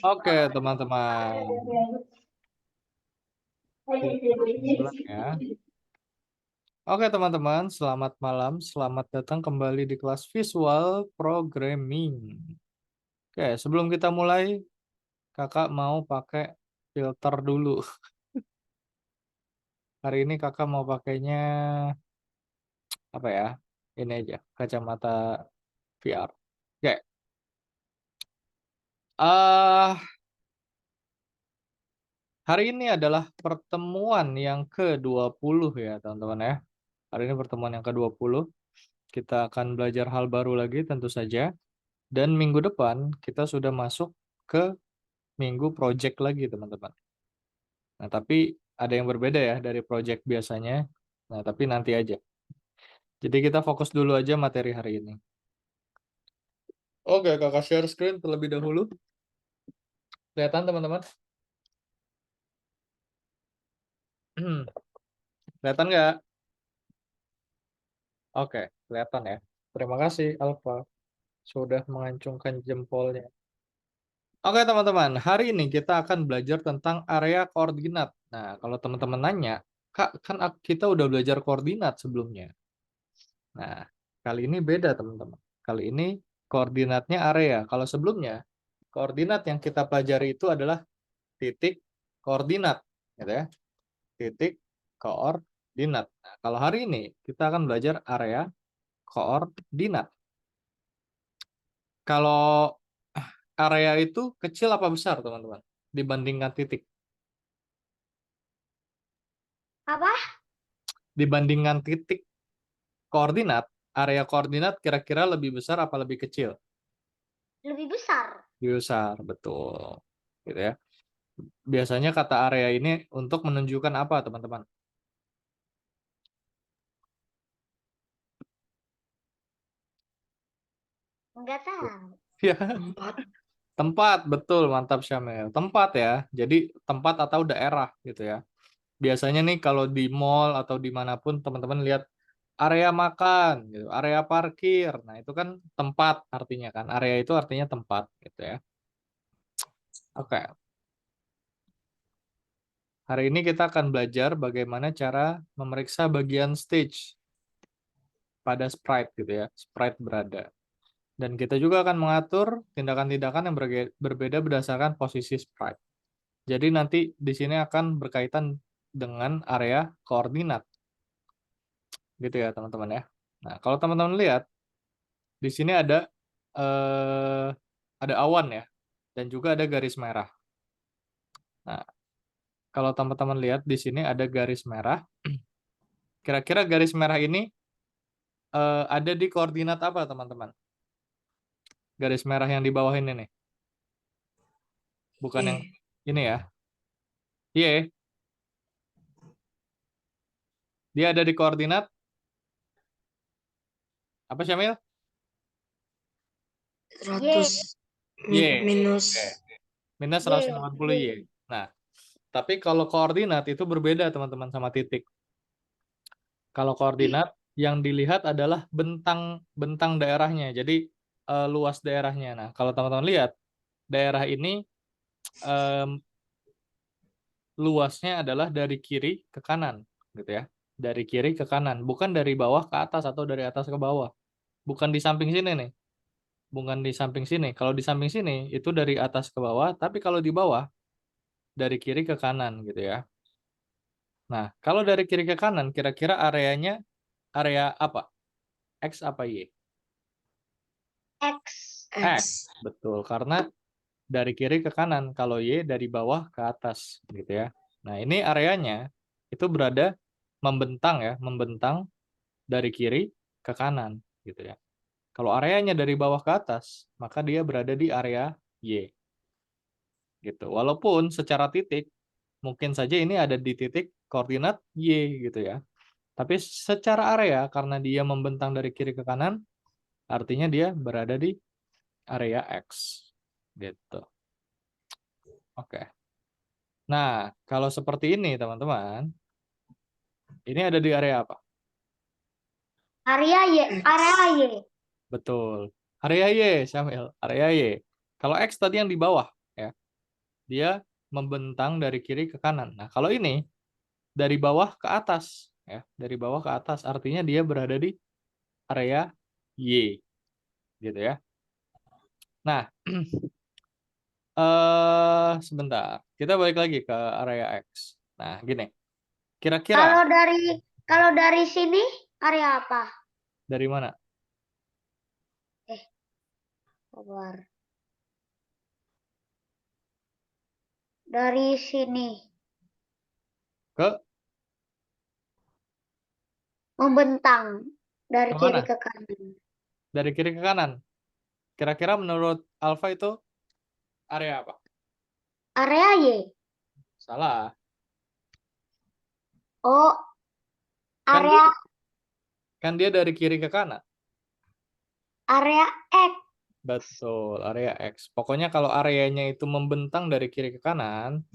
Oke, teman-teman. Ulang ya. Oke, teman-teman. Selamat malam. Selamat datang kembali di kelas Visual Programming. Oke, sebelum kita mulai, kakak mau pakai filter dulu. Hari ini kakak mau pakainya apa ya? Ini aja, kacamata VR. Oke. Ah, hari ini adalah pertemuan yang ke-20 ya, teman-teman ya. Hari ini pertemuan yang ke-20. Kita akan belajar hal baru lagi tentu saja. Dan minggu depan kita sudah masuk ke minggu project lagi, teman-teman. Nah, tapi ada yang berbeda ya dari project biasanya. Nah, tapi nanti aja. Jadi kita fokus dulu aja materi hari ini. Oke, kakak share screen terlebih dahulu. Kelihatan, teman-teman? Kelihatan nggak? Oke, kelihatan ya. Terima kasih, Alfa, sudah mengacungkan jempolnya. Oke, teman-teman. Hari ini kita akan belajar tentang area koordinat. Nah, kalau teman-teman nanya, Kak, kan kita udah belajar koordinat sebelumnya. Nah, kali ini beda, teman-teman. Kali ini koordinatnya area. Kalau sebelumnya, koordinat yang kita pelajari itu adalah titik koordinat, gitu ya. Titik koordinat. Nah, kalau hari ini kita akan belajar area koordinat. Kalau area itu kecil apa besar, teman-teman, dibandingkan titik? Apa? Dibandingkan titik koordinat, area koordinat kira-kira lebih besar apa lebih kecil? Lebih besar. Lebih besar, betul. Gitu ya. Biasanya kata area ini untuk menunjukkan apa, teman-teman? Enggak tahu. Ya, tempat, betul, mantap Syamil. Tempat ya, jadi tempat atau daerah gitu ya. Biasanya nih kalau di mall atau dimanapun teman-teman lihat area makan, gitu, area parkir. Nah itu kan tempat artinya kan. Area itu artinya tempat gitu ya. Oke, hari ini kita akan belajar bagaimana cara memeriksa bagian stage pada sprite gitu ya. Sprite berada. Dan kita juga akan mengatur tindakan-tindakan yang berbeda berdasarkan posisi sprite. Jadi nanti di sini akan berkaitan dengan area koordinat. Gitu ya, teman-teman ya. Nah, kalau teman-teman lihat di sini eh, ada awan ya dan juga ada garis merah. Nah, kalau teman-teman lihat di sini ada garis merah. Kira-kira garis merah ini ada di koordinat apa, teman-teman? Garis merah yang di bawah ini nih. Bukan yang ini ya. Y. Dia ada di koordinat apa, Syamil? 100 Y. minus Oke. Minus Y. 180 Y. Nah, tapi kalau koordinat itu berbeda, teman-teman, sama titik. Kalau koordinat yang dilihat adalah bentang daerahnya. Jadi luas daerahnya. Nah, kalau teman-teman lihat daerah ini em, luasnya adalah dari kiri ke kanan, gitu ya. Dari kiri ke kanan, bukan dari bawah ke atas atau dari atas ke bawah. Bukan di samping sini nih. Bukan di samping sini. Kalau di samping sini itu dari atas ke bawah, tapi kalau di bawah dari kiri ke kanan gitu ya. Nah, kalau dari kiri ke kanan kira-kira areanya area apa? X apa Y? X. X, X. betul. Karena dari kiri ke kanan, kalau Y dari bawah ke atas gitu ya. Nah, ini areanya itu berada membentang ya, membentang dari kiri ke kanan gitu ya. Kalau areanya dari bawah ke atas, maka dia berada di area Y. Gitu. Walaupun secara titik mungkin saja ini ada di titik koordinat Y gitu ya. Tapi secara area karena dia membentang dari kiri ke kanan, artinya dia berada di area X. Gitu. Oke. Nah, kalau seperti ini teman-teman, ini ada di area apa? Area Y. Area Y. Betul. Area Y, Syamil. Area Y. Kalau X tadi yang di bawah, ya. Dia membentang dari kiri ke kanan. Nah, kalau ini dari bawah ke atas, ya. Dari bawah ke atas, artinya dia berada di area Y, gitu ya. Nah, sebentar. Kita balik lagi ke area X. Nah, gini. Kira-kira Kalau dari sini area apa? dari mana? Eh, keluar. Dari sini Ke membentang dari kiri kemana? ke kanan. Dari kiri ke kanan. Kira-kira menurut Alfa itu area apa? Area Y. Salah. Oh, Kan dia, area kan dia dari kiri ke kanan. area X. Betul, area X. Pokoknya kalau areanya itu membentang dari kiri ke kanan,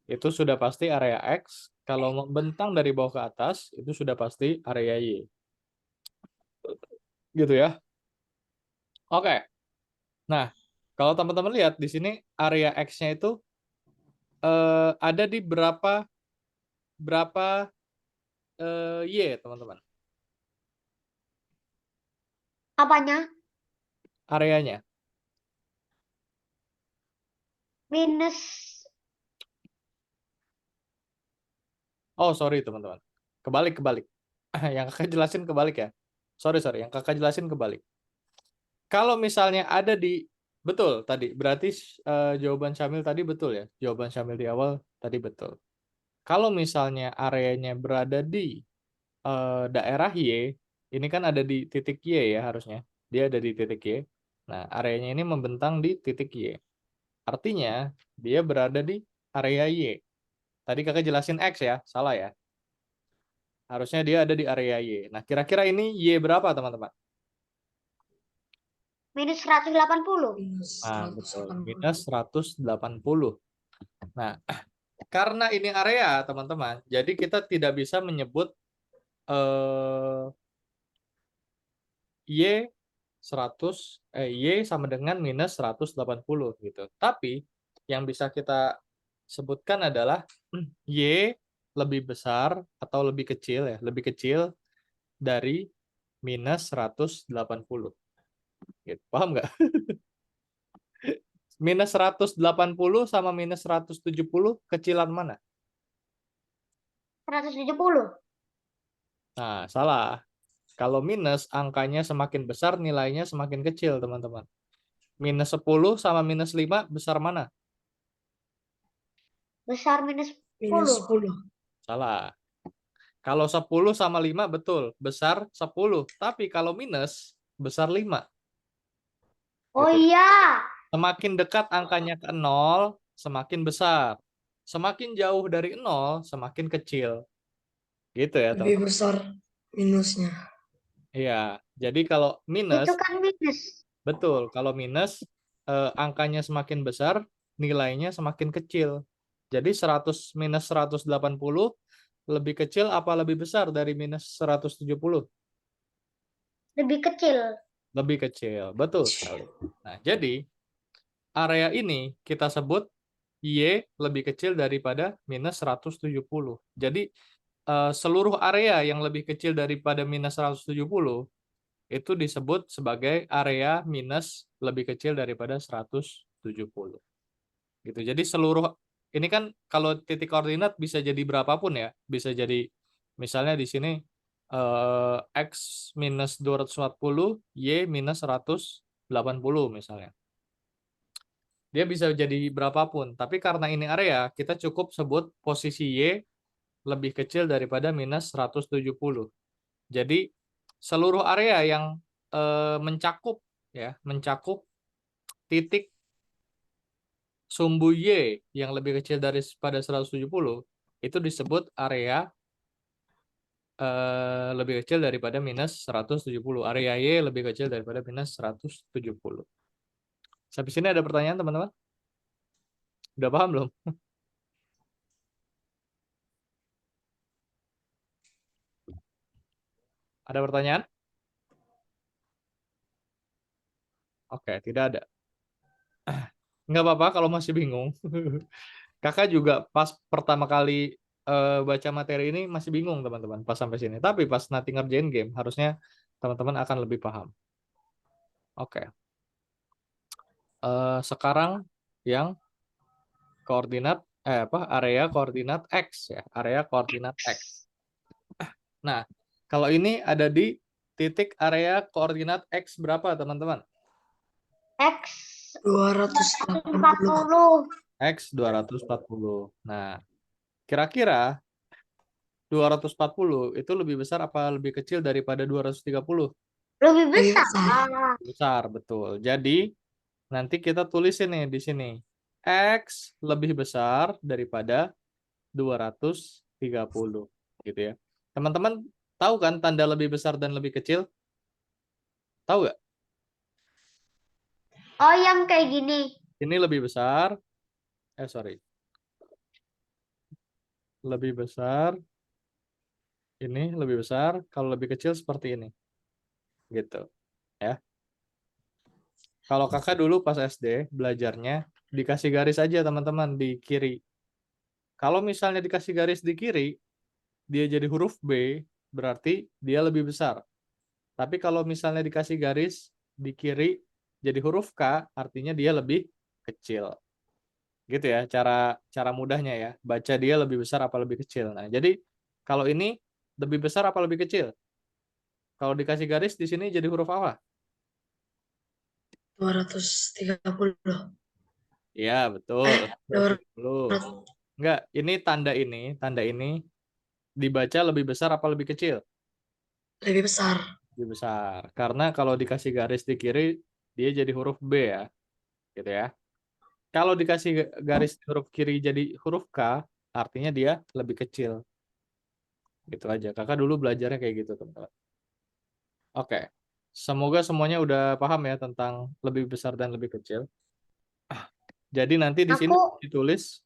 itu sudah pasti area X. Kalau membentang dari bawah ke atas, itu sudah pasti area Y. Gitu ya. Oke. Nah, kalau teman-teman lihat di sini area X-nya itu ada di berapa berapa Y, teman-teman? Apanya? Areanya. Minus. Oh, sorry teman-teman. Kebalik, kebalik. Yang kakak jelasin kebalik ya. Sorry, sorry. Yang kakak jelasin kebalik. Kalau misalnya ada di, betul tadi, berarti jawaban Syamil tadi betul ya. Jawaban Syamil di awal tadi betul. Kalau misalnya areanya berada di daerah Y, ini kan ada di titik Y ya harusnya. Dia ada di titik Y. Nah, areanya ini membentang di titik Y. Artinya, dia berada di area Y. Tadi kakak jelasin X ya, salah ya. Harusnya dia ada di area Y. Nah, kira-kira ini Y berapa, teman-teman? Minus 180. Nah, betul. Minus 180. Nah, karena ini area, teman-teman, jadi kita tidak bisa menyebut Y 100, Y sama dengan minus 180 gitu. Tapi yang bisa kita sebutkan adalah Y lebih besar atau lebih kecil ya, lebih kecil dari minus 180. Gitu. Paham nggak? Minus 180 sama minus 170 kecilan mana? 170. Nah, salah. Kalau minus, angkanya semakin besar, nilainya semakin kecil, teman-teman. Minus 10 sama minus 5, besar mana? Besar minus Minus 10. 10. Salah. Kalau 10 sama 5, betul. Besar 10. Tapi kalau minus, besar 5. Oh Gitu. iya. Semakin dekat angkanya ke 0, semakin besar. Semakin jauh dari 0, semakin kecil. Gitu ya, Lebih teman-teman. besar minusnya. Iya. Jadi kalau minus, Itu kan minus. betul. Kalau minus, angkanya semakin besar, nilainya semakin kecil. Jadi 100 minus 180 lebih kecil apa lebih besar dari minus 170? Lebih kecil. Lebih kecil. Betul sekali. Nah, jadi area ini kita sebut Y lebih kecil daripada minus 170. Jadi seluruh area yang lebih kecil daripada minus 170 itu disebut sebagai area minus lebih kecil daripada 170. Gitu. Jadi seluruh ini kan kalau titik koordinat bisa jadi berapapun ya. Bisa jadi misalnya di sini X minus 240, Y minus 180 misalnya. Dia bisa jadi berapapun. Tapi karena ini area, kita cukup sebut posisi Y lebih kecil daripada minus 170. Jadi seluruh area yang mencakup ya, mencakup titik sumbu Y yang lebih kecil daripada 170 itu disebut area lebih kecil daripada minus 170. Area Y lebih kecil daripada minus 170. Sampai sini ada pertanyaan, teman-teman? Udah paham belum? Ada pertanyaan? Oke, tidak ada. Nggak apa-apa kalau masih bingung. Kakak juga pas pertama kali baca materi ini masih bingung teman-teman pas sampai sini. Tapi pas nanti ngerjain game harusnya teman-teman akan lebih paham. Oke. Sekarang yang koordinat area koordinat X ya, area koordinat X. Nah, kalau ini ada di titik area koordinat X berapa teman-teman? X 280. 40. X 240. Nah, kira-kira 240 itu lebih besar apa lebih kecil daripada 230? Lebih Lebih besar. besar. Besar, betul. Jadi, nanti kita tulisin nih di sini. X lebih besar daripada 230. Gitu ya. Teman-teman tahu kan tanda lebih besar dan lebih kecil? Tahu nggak? Oh, yang kayak gini. Ini lebih besar. Sorry. Lebih besar. Ini lebih besar. Kalau lebih kecil seperti ini. Gitu. Ya. Kalau kakak dulu pas SD belajarnya dikasih garis aja teman-teman di kiri. Kalau misalnya dikasih garis di kiri, dia jadi huruf B, berarti dia lebih besar. Tapi kalau misalnya dikasih garis di kiri jadi huruf K, artinya dia lebih kecil. Gitu ya, cara mudahnya ya. Baca dia lebih besar apa lebih kecil. Nah, jadi kalau ini lebih besar apa lebih kecil? Kalau dikasih garis di sini jadi huruf apa? 230. Iya, betul. 230. 200. Enggak, ini tanda ini dibaca lebih besar apa lebih kecil? Lebih besar. Lebih besar. Karena kalau dikasih garis di kiri, dia jadi huruf B ya. Gitu ya. Kalau dikasih garis huruf kiri jadi huruf K, artinya dia lebih kecil. Gitu aja. Kakak dulu belajarnya kayak gitu, teman-teman. Oke. Semoga semuanya udah paham ya tentang lebih besar dan lebih kecil. Jadi nanti di sini Aku ditulis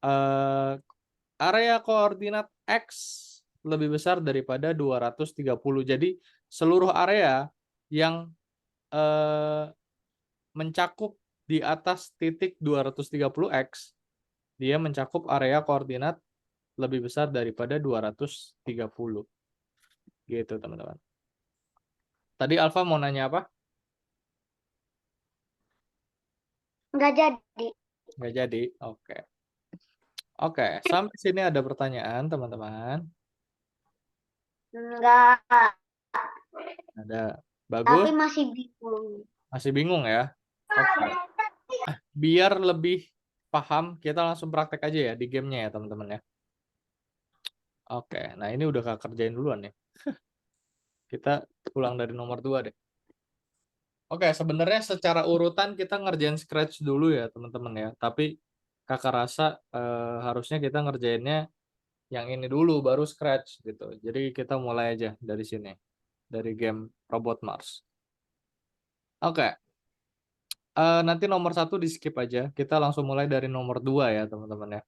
eh, area koordinat X lebih besar daripada 230. Jadi seluruh area yang mencakup di atas titik 230X, dia mencakup area koordinat lebih besar daripada 230. Gitu, teman-teman. Tadi Alfa mau nanya apa? nggak jadi. Nggak jadi. Oke. Oke, sampai sini ada pertanyaan, teman-teman. Nggak. Ada. Tapi Bagus. masih bingung. Masih bingung ya? Oke. Biar lebih paham, kita langsung praktek aja ya di gamenya ya, teman-teman ya. Oke, nah ini udah Kak kerjain duluan nih. Kita pulang dari nomor 2 deh. Oke, sebenarnya secara urutan kita ngerjain scratch dulu ya, teman-teman ya. Tapi kakak rasa harusnya kita ngerjainnya yang ini dulu, baru scratch gitu. Jadi kita mulai aja dari sini, dari game Robot Mars. Oke, nanti nomor 1 di skip aja. Kita langsung mulai dari nomor 2 ya, teman-teman ya.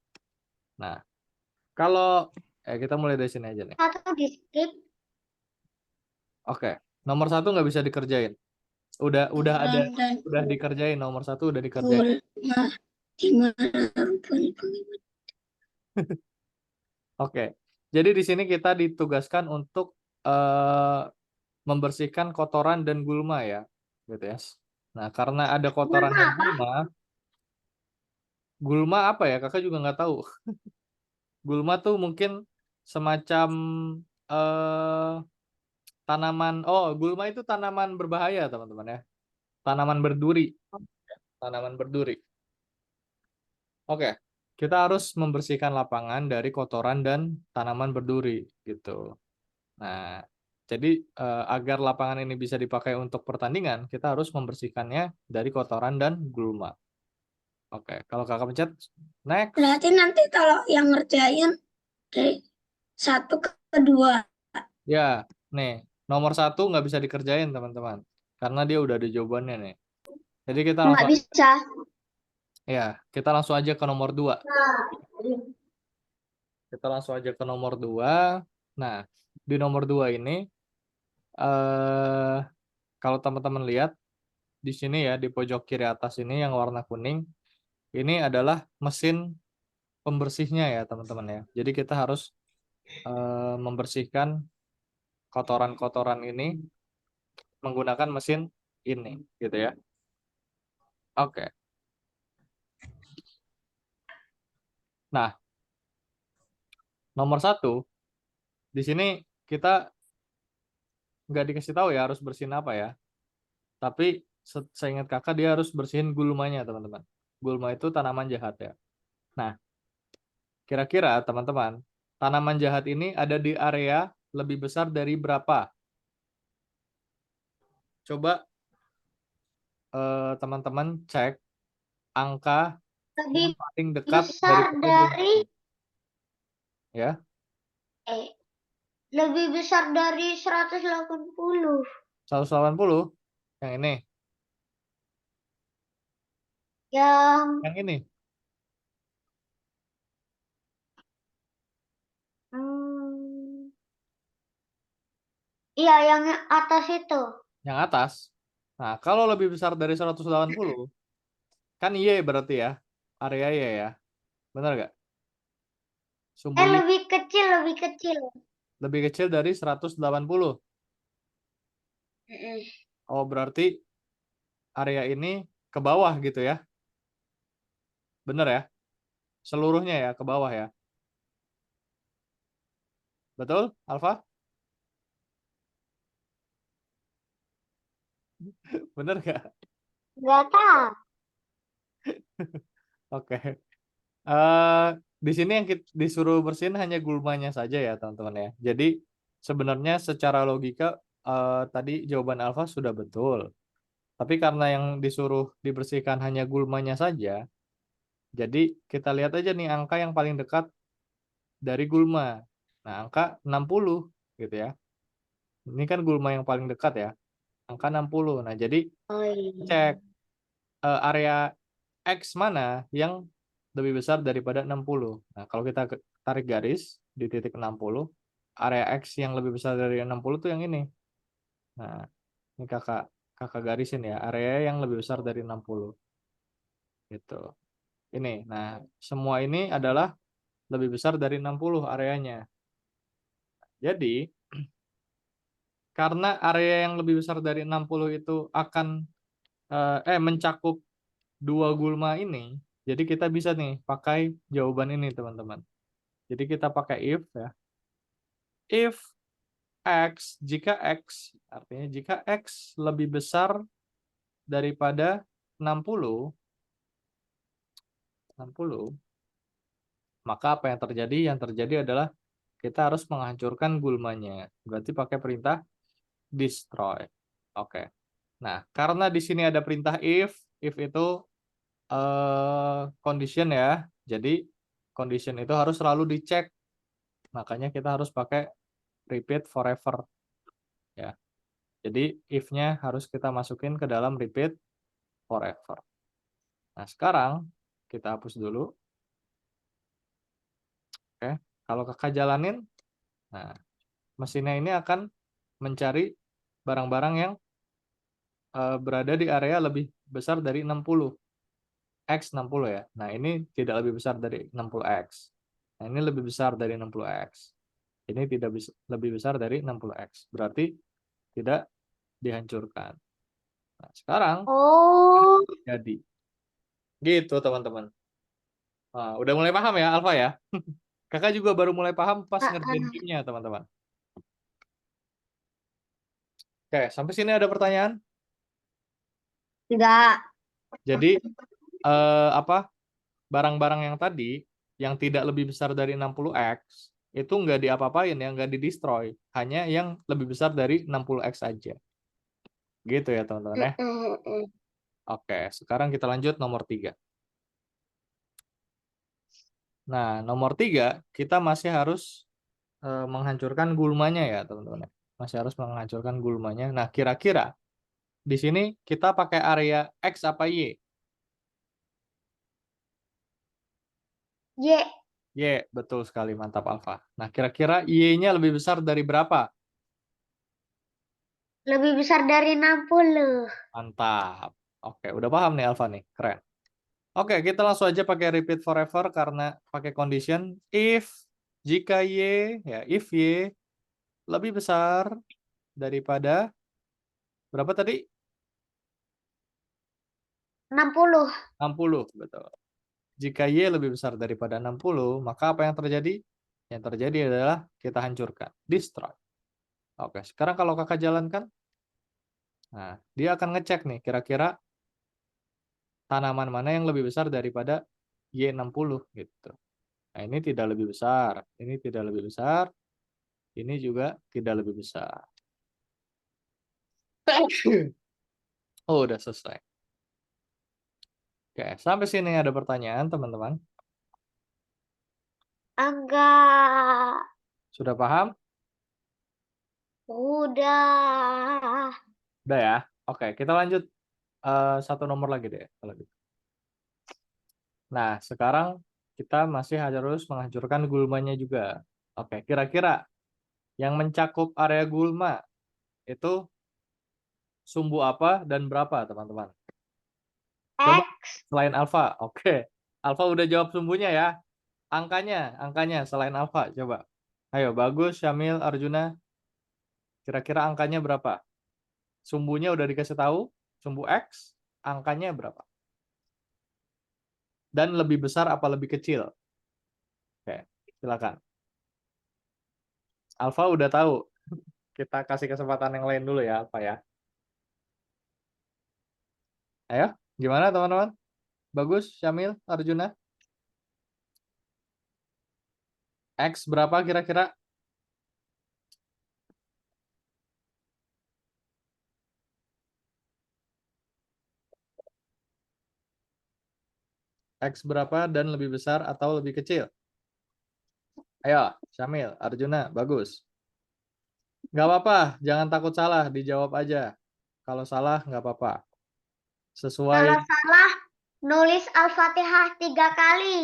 Nah, kalau kita mulai dari sini aja nih. Satu di skip. Oke, nomor 1 nggak bisa dikerjain. Udah ada, udah dikerjain nomor 1 udah dikerjain. Oke, jadi di sini kita ditugaskan untuk membersihkan kotoran dan gulma ya, gitu ya. Nah, karena ada kotoran dan gulma apa ya? Kakak juga nggak tahu. Gulma tuh mungkin semacam eh, tanaman. Oh, gulma itu tanaman berbahaya, teman-teman ya. Tanaman berduri, tanaman berduri. Oke, kita harus membersihkan lapangan dari kotoran dan tanaman berduri, gitu. Nah, jadi agar lapangan ini bisa dipakai untuk pertandingan, kita harus membersihkannya dari kotoran dan gulma. Oke, kalau kakak pencet next. Berarti nanti kalau yang ngerjain dari 1 ke 2. Ya, nih nomor 1 nggak bisa dikerjain teman-teman, karena dia udah ada jawabannya nih. Jadi Nggak bisa. kita langsung aja ke nomor 2. Kita langsung aja ke nomor 2. Nah, di nomor 2 ini kalau teman-teman lihat di sini ya, di pojok kiri atas ini yang warna kuning, ini adalah mesin pembersihnya ya teman-teman ya. Jadi kita harus membersihkan kotoran-kotoran ini menggunakan mesin ini gitu ya. Oke. Nah, nomor 1 di sini kita nggak dikasih tahu ya harus bersihin apa ya. Tapi seingat kakak dia harus bersihin gulmanya teman-teman. Gulma itu tanaman jahat ya. Nah, kira-kira teman-teman, tanaman jahat ini ada di area lebih besar dari berapa? Coba teman-teman cek angka yang Lebih paling dekat besar dari ya. lebih besar dari 180. 180 yang ini. Yang ini. Iya, yang atas itu. Yang atas. Nah, kalau lebih besar dari 180 kan Y berarti ya. Area Y ya. Benar nggak? Sumbu Y Lebih kecil, lebih kecil. lebih kecil dari 180. Oh, berarti area ini ke bawah gitu ya. Benar ya? Seluruhnya ya ke bawah ya. Betul, Alfa? Benar nggak? Nggak tahu. Oke. Di sini yang disuruh bersihin hanya gulmanya saja ya, teman-teman ya. Jadi sebenarnya secara logika tadi jawaban Alfa sudah betul. Tapi karena yang disuruh dibersihkan hanya gulmanya saja, jadi kita lihat aja nih angka yang paling dekat dari gulma. Nah, angka 60 gitu ya. Ini kan gulma yang paling dekat ya. Angka 60. Nah, jadi Oh iya. cek area X mana yang lebih besar daripada 60. Nah, kalau kita tarik garis di titik 60, area X yang lebih besar dari 60 tuh yang ini. Nah, ini kakak garisin ya, area yang lebih besar dari 60. Gitu. Ini. Nah, semua ini adalah lebih besar dari 60 areanya. Jadi, karena area yang lebih besar dari 60 itu akan mencakup dua gulma ini, jadi kita bisa nih pakai jawaban ini, teman-teman. Jadi kita pakai if ya. If X, jika X, artinya jika X lebih besar daripada 60, maka apa yang terjadi? Yang terjadi adalah kita harus menghancurkan gulmanya. Berarti pakai perintah destroy. Oke. Nah, karena di sini ada perintah if itu condition ya. Jadi condition itu harus selalu dicek. Makanya kita harus pakai repeat forever. Ya. Jadi if-nya harus kita masukin ke dalam repeat forever. Nah, sekarang kita hapus dulu. Oke. Kalau kakak jalanin, nah, mesinnya ini akan mencari barang-barang yang berada di area lebih besar dari 60. X 60 ya. Nah, ini tidak lebih besar dari 60X. Nah, ini lebih besar dari 60X. Ini tidak bisa lebih besar dari 60X. Berarti tidak dihancurkan. Nah, sekarang Oh, jadi. Gitu, teman-teman. Nah, udah mulai paham ya, Alfa ya? Kakak juga baru mulai paham pas ngerjain gamenya, teman-teman. Oke, sampai sini ada pertanyaan? enggak. Jadi, apa? Barang-barang yang tadi, yang tidak lebih besar dari 60X, itu nggak diapa-apain ya, nggak di-destroy. Hanya yang lebih besar dari 60X aja. Gitu ya, teman-teman ya. Oke, sekarang kita lanjut nomor 3. Nah, nomor 3, kita masih harus menghancurkan gulmanya ya, teman-teman. Masih harus menghancurkan gulmanya. Nah, kira-kira di sini kita pakai area X apa Y? Y Y, betul sekali, mantap Alfa. Nah, kira-kira Y-nya lebih besar dari berapa? Lebih besar dari 60. Mantap. Oke, udah paham nih Alfa nih. Keren. Oke, kita langsung aja pakai repeat forever karena pakai condition if jika Y, ya if Y lebih besar daripada berapa tadi? 60. 60, betul. Jika Y lebih besar daripada 60, maka apa yang terjadi? Yang terjadi adalah kita hancurkan, destroy. Oke, sekarang kalau kakak jalankan, nah dia akan ngecek nih, kira-kira tanaman mana yang lebih besar daripada Y60 gitu. Nah, ini tidak lebih besar, ini tidak lebih besar, ini juga tidak lebih besar. Oh, udah selesai. Oke, sampai sini ada pertanyaan, teman-teman. Enggak. Sudah paham? Udah. Udah ya? Oke, kita lanjut satu nomor lagi deh. Kalau gitu. Nah, sekarang kita masih harus menghancurkan gulmanya juga. Oke, kira-kira yang mencakup area gulma itu sumbu apa dan berapa, teman-teman? Coba X. selain alfa. Oke. Alfa udah jawab sumbunya ya. Angkanya selain alfa, coba. Ayo, Bagus, Syamil, Arjuna. Kira-kira angkanya berapa? Sumbunya udah dikasih tahu, sumbu X, angkanya berapa? Dan lebih besar apa lebih kecil? Oke, silakan. Alfa udah tahu. Kita kasih kesempatan yang lain dulu ya, Alfa ya. Ayo, gimana teman-teman? Bagus, Syamil, Arjuna. X berapa kira-kira? X berapa dan lebih besar atau lebih kecil? Ayo, Syamil, Arjuna, Bagus. Nggak apa-apa, jangan takut salah, dijawab aja. Kalau salah, nggak apa-apa. Sesuai, Kalau salah, nulis Al-Fatihah 3 kali.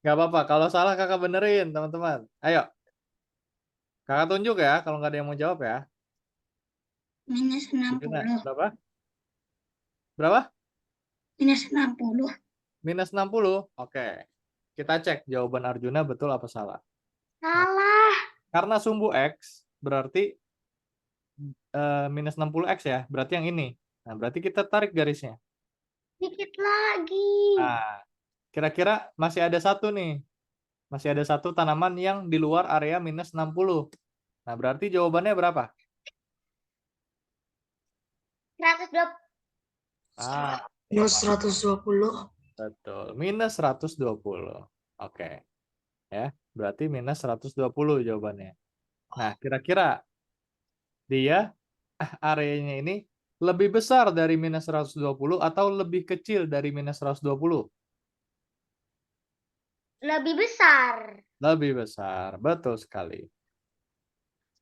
nggak apa-apa. Kalau salah, kakak benerin, teman-teman. Ayo, kakak tunjuk ya, kalau nggak ada yang mau jawab ya. Minus Arjuna, 60. berapa? Berapa? Minus 60. Minus 60. Oke. Kita cek jawaban Arjuna betul apa salah. Nah, Salah. karena sumbu X berarti minus 60X ya. Berarti yang ini. Nah, berarti kita tarik garisnya. Dikit lagi. Nah, kira-kira masih ada satu nih. Masih ada satu tanaman yang di luar area minus 60. Nah, berarti jawabannya berapa? 120. Ah, Minus 120. betul. Minus 120. Oke. Ya, berarti minus 120 jawabannya. Nah, kira-kira dia areanya ini lebih besar dari minus 120 atau lebih kecil dari minus 120? Lebih besar. Lebih besar, betul sekali.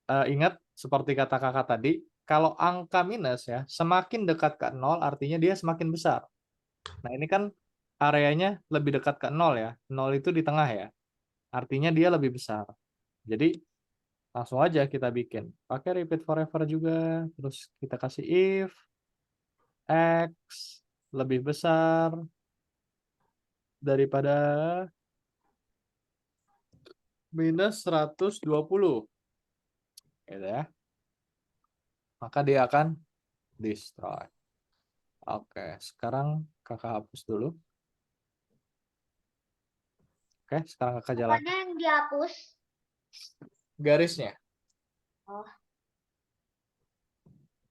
Ingat, seperti kata kakak tadi, kalau angka minus ya, semakin dekat ke 0 artinya dia semakin besar. Nah, ini kan areanya lebih dekat ke 0 ya. 0 itu di tengah ya. Artinya dia lebih besar. Jadi, langsung aja kita bikin. Pakai repeat forever juga. Terus kita kasih if X lebih besar daripada minus 120. Gitu ya. Maka dia akan destroy. Oke, sekarang kakak hapus dulu. Oke, sekarang kakak jalan Apanya yang dihapus? garisnya. Oh.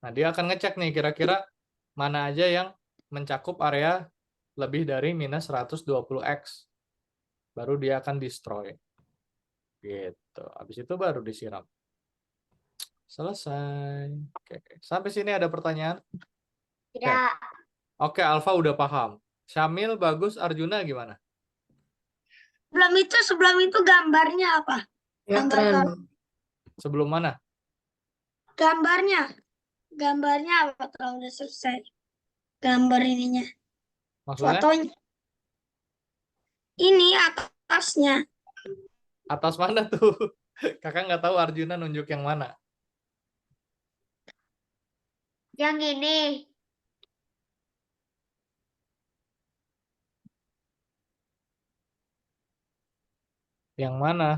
Nah, dia akan ngecek nih kira-kira mana aja yang mencakup area lebih dari minus 120X. Baru dia akan destroy. Gitu. Habis itu baru disiram. Selesai. Oke. Sampai sini ada pertanyaan? Tidak. Oke, Alfa udah paham. Syamil, Bagus, Arjuna gimana? Sebelum itu gambarnya apa? Ya, Gambar tren. Sebelum mana? gambarnya. Gambarnya apa kalau udah selesai? Gambar ininya. Maksudnya Fotonya. Ini atasnya. atas mana tuh? Kakak nggak tahu Arjuna nunjuk yang mana. Yang ini. Yang mana?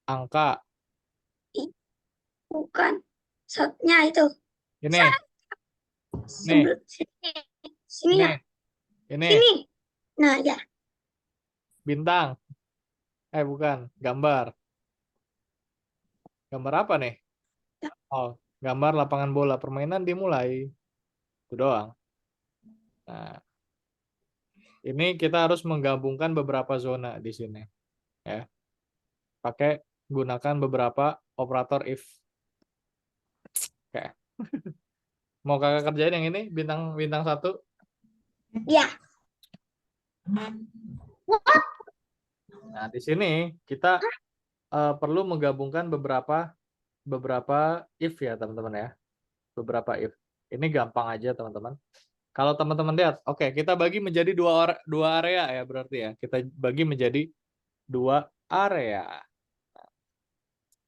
Angka. Bukan. Shotnya itu. Ini, nih, Sebelum sini. Sini ini, ya. ini. Sini. Nah, ya. Bintang. Bukan. Gambar. Gambar apa nih? Oh, gambar lapangan bola. Permainan dimulai. Itu doang. Nah, ini kita harus menggabungkan beberapa zona di sini. Ya. Pakai gunakan beberapa operator if. Oke. Mau kakak kerjain yang ini? Bintang 1? Ya. Nah, di sini kita perlu menggabungkan beberapa if ya, teman-teman ya. Beberapa if. Ini gampang aja, teman-teman. Kalau teman-teman lihat, oke, kita bagi menjadi dua area ya, berarti ya. Kita bagi menjadi 2 area.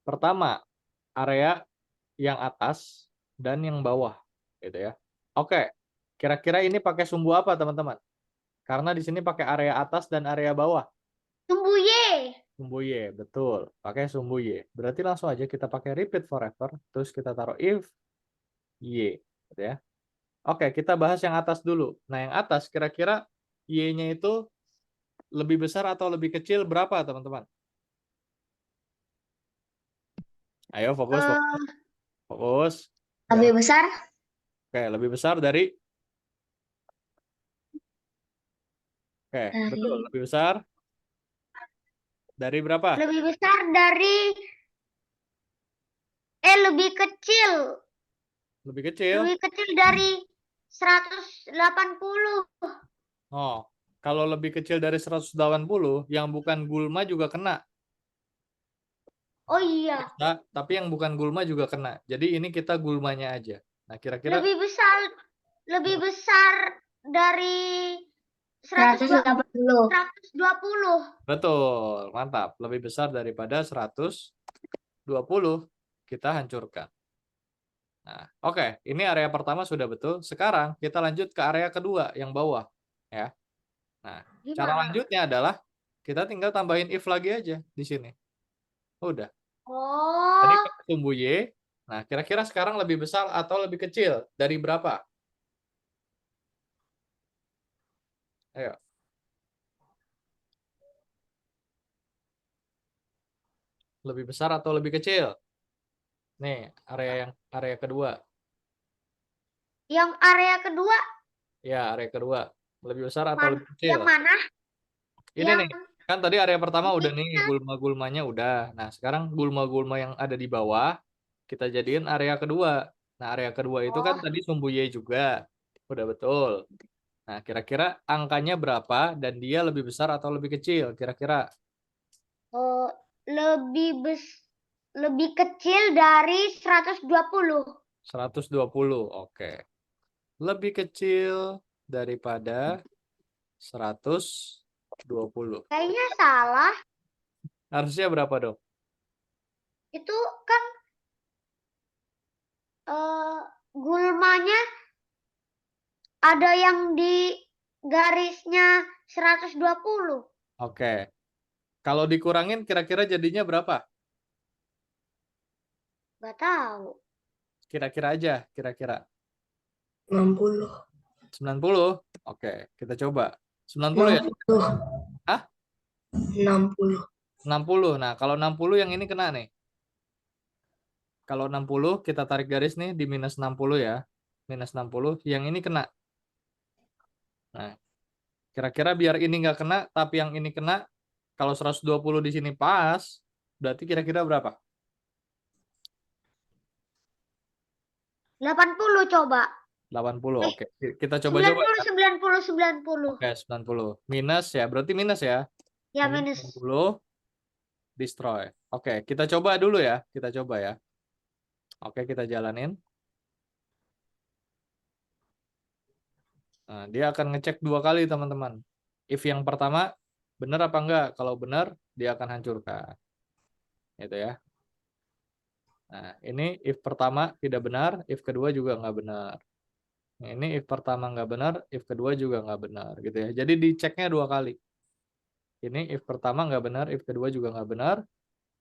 Pertama, area yang atas dan yang bawah, gitu ya. Oke, kira-kira ini pakai sumbu apa, teman-teman? Karena di sini pakai area atas dan area bawah. Sumbu Y. Sumbu Y, betul. Pakai sumbu Y. Berarti langsung aja kita pakai repeat forever, terus kita taruh if Y, gitu ya. Oke, kita bahas yang atas dulu. Nah, yang atas kira-kira Y-nya itu lebih besar atau lebih kecil berapa, teman-teman? Ayo, fokus, fokus, Eh, fokus. lebih Jangan. besar. Oke, lebih besar dari. Oke, betul. Dari. Lebih besar dari berapa? Lebih besar dari. Lebih kecil. Lebih kecil. Lebih kecil dari 180. Oh, kalau lebih kecil dari 180, yang bukan gulma juga kena. Oh iya. Nah, tapi yang bukan gulma juga kena. Jadi ini kita gulmanya aja. Nah, kira-kira Lebih besar dari 120. 120. betul, mantap. Lebih besar daripada 120. Kita hancurkan. Nah, oke, ini area pertama sudah betul. Sekarang kita lanjut ke area kedua yang bawah, ya. Nah, cara Gimana? lanjutnya adalah kita tinggal tambahin if lagi aja di sini. Udah. Tadi Oh, pakai sumbu Y. Nah, kira-kira sekarang lebih besar atau lebih kecil? Dari berapa? Ayo. Lebih besar atau lebih kecil? Nih, area kedua. yang area kedua Ya, area kedua. Lebih besar atau man, lebih kecil? yang mana? Ini Yang nih, kan tadi area pertama udah nih, ini. gulma-gulmanya udah. Nah, sekarang gulma-gulma yang ada di bawah, kita jadiin area kedua. Nah, area kedua itu kan Oh, tadi sumbu Y juga. Udah betul. Nah, kira-kira angkanya berapa dan dia lebih besar atau lebih kecil? Kira-kira oh, lebih kecil dari 120. 120. Oke. Lebih kecil daripada 120. Kayaknya salah. Harusnya berapa, Dok? Itu kan eh, gulmanya ada yang di garisnya 120. Oke. Kalau dikurangin kira-kira jadinya berapa? Gak tahu. Kira-kira aja, kira-kira. 60. 90? Oke, kita coba. 90 ya? 60. Hah? 60. 60. Nah, kalau 60 yang ini kena nih. Kalau 60 kita tarik garis nih di minus 60 ya. Minus 60, yang ini kena. Nah, kira-kira biar ini nggak kena, tapi yang ini kena, kalau 120 di sini pas, berarti kira-kira berapa? 80 coba. 80, Eh, oke. Kita coba-coba ya. 90, 90. Oke, 90. Minus ya, berarti minus ya. Ya Minus minus. 90, destroy. Oke, kita coba dulu ya. Kita coba ya. Oke, kita jalanin. Nah, dia akan ngecek 2 kali, teman-teman. If yang pertama, benar apa enggak? Kalau benar, dia akan hancurkan. Gitu ya. Nah, ini if pertama tidak benar, if kedua juga nggak benar. Nah, ini if pertama nggak benar, if kedua juga nggak benar, gitu ya. Jadi diceknya 2 kali. Ini if pertama nggak benar, if kedua juga nggak benar.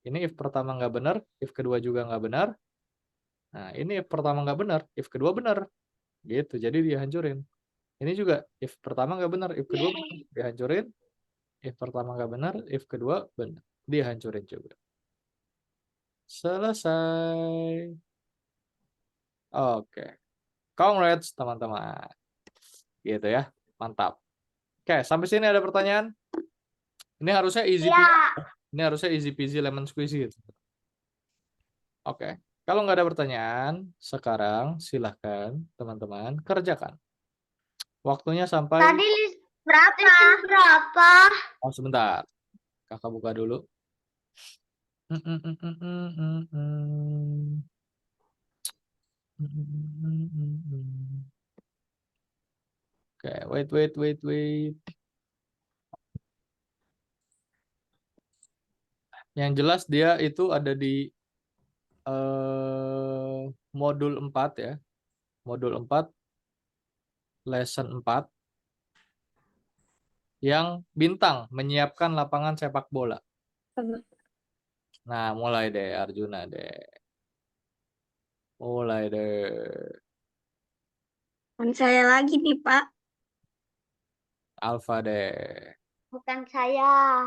Ini if pertama nggak benar, if kedua juga nggak benar. Nah, ini if pertama nggak benar, if kedua benar. Gitu, jadi dihancurin. Ini juga if pertama nggak benar, if kedua benar, dihancurin. If pertama nggak benar, if kedua benar, dihancurin juga. Selesai. Oke. Congrats teman-teman. Gitu ya. Mantap. Oke, sampai sini ada pertanyaan? Ini harusnya easy Iya. peasy. Ini harusnya easy peasy lemon squeezy gitu. Oke. Kalau nggak ada pertanyaan, sekarang silahkan teman-teman kerjakan. Waktunya sampai... Tadi berapa? Oh, sebentar. Kakak buka dulu. Oke, wait. Yang jelas dia itu ada di modul 4 ya. Modul 4, lesson 4. Yang bintang menyiapkan lapangan sepak bola. Nah, mulai deh Arjuna deh. Mulai deh. Kan saya lagi nih, Pak. Alfa deh. Bukan saya.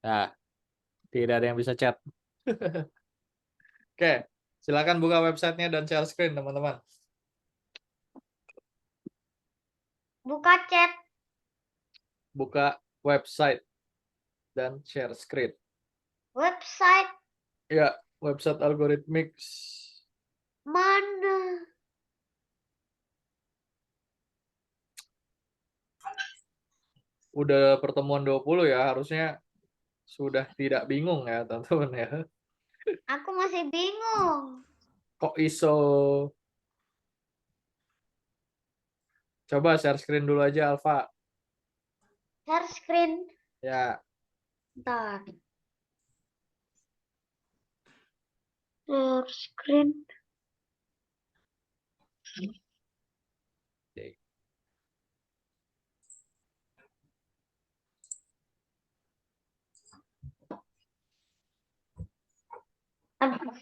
Nah, tidak ada yang bisa chat. Oke, silakan buka websitenya dan share screen teman-teman. Buka chat. Buka website dan share screen. Website Ya, website Algorithmics. mana? Udah pertemuan 20 ya, harusnya sudah tidak bingung ya teman-teman ya. Aku masih bingung. Kok iso? Coba share screen dulu aja Alfa. Share screen. Ya, Bentar. Share screen. oke. Aduh.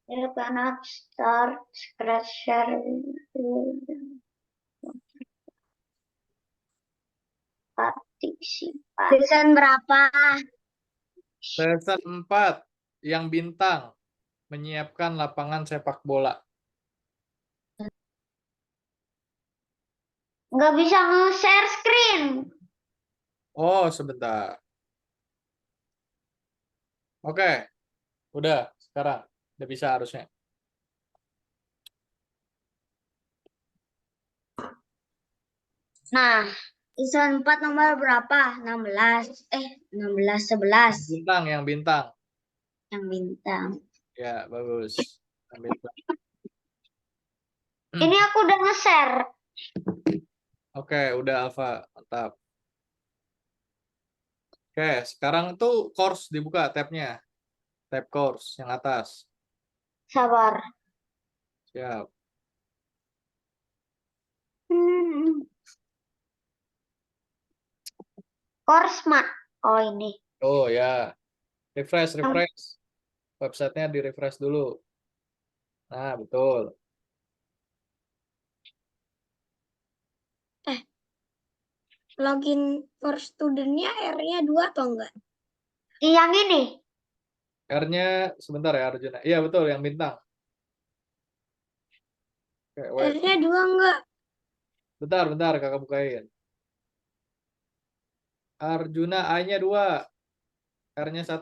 You cannot start scratch share. Partisipasi. Lesson berapa? Lesson 4 yang bintang menyiapkan lapangan sepak bola. Nggak bisa nge-share screen. Oh, sebentar. Oke, udah sekarang udah bisa harusnya. Nah, lesson 4 nomor berapa? 16. 16, 11. Yang bintang. Yang bintang. Ya, bagus. Yang bintang. Ini aku udah nge-share. Oke, udah Alfa, mantap. Oke, sekarang tuh course dibuka tabnya. Tab course yang atas. Sabar. Siap. Korsmat. Oh ini. Oh ya, refresh. Websitenya di refresh dulu. Nah, betul. Login for student-nya R-nya 2 atau enggak? Yang ini. R-nya sebentar ya Arjuna. Iya betul, yang bintang. Oke, wait. R-nya 2 enggak? Bentar kakak bukain. Arjuna A-nya 2. R-nya 1.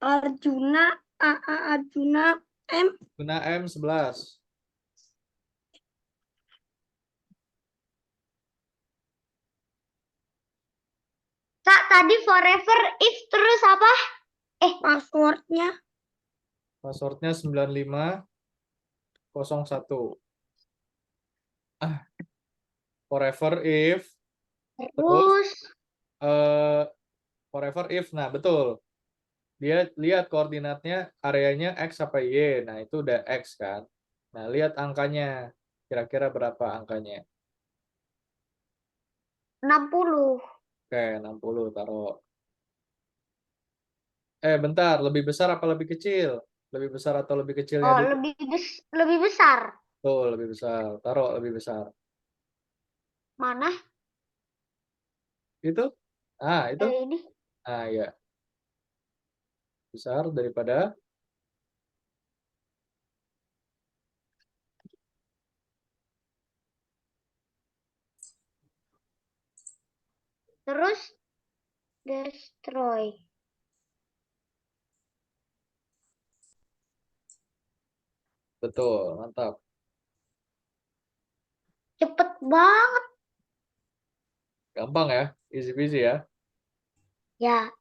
Arjuna, Arjuna, M. Arjuna M 11. Kak, tadi forever if terus apa? Passwordnya Passwordnya 9501. Forever if, terus Terus forever if, nah betul. Dia lihat koordinatnya, areanya X apa Y. Nah, itu udah X kan. Nah, lihat angkanya. Kira-kira berapa angkanya? 60. Oke, 60 taruh. Bentar, lebih besar apa lebih kecil? Lebih besar atau lebih kecilnya Oh, dulu? lebih besar. Tuh, lebih besar. Taruh lebih besar. Mana? Itu? Itu? Ini. Ya. Besar daripada Terus destroy. betul, mantap. Cepet banget. Gampang ya, easy peasy ya. Ya.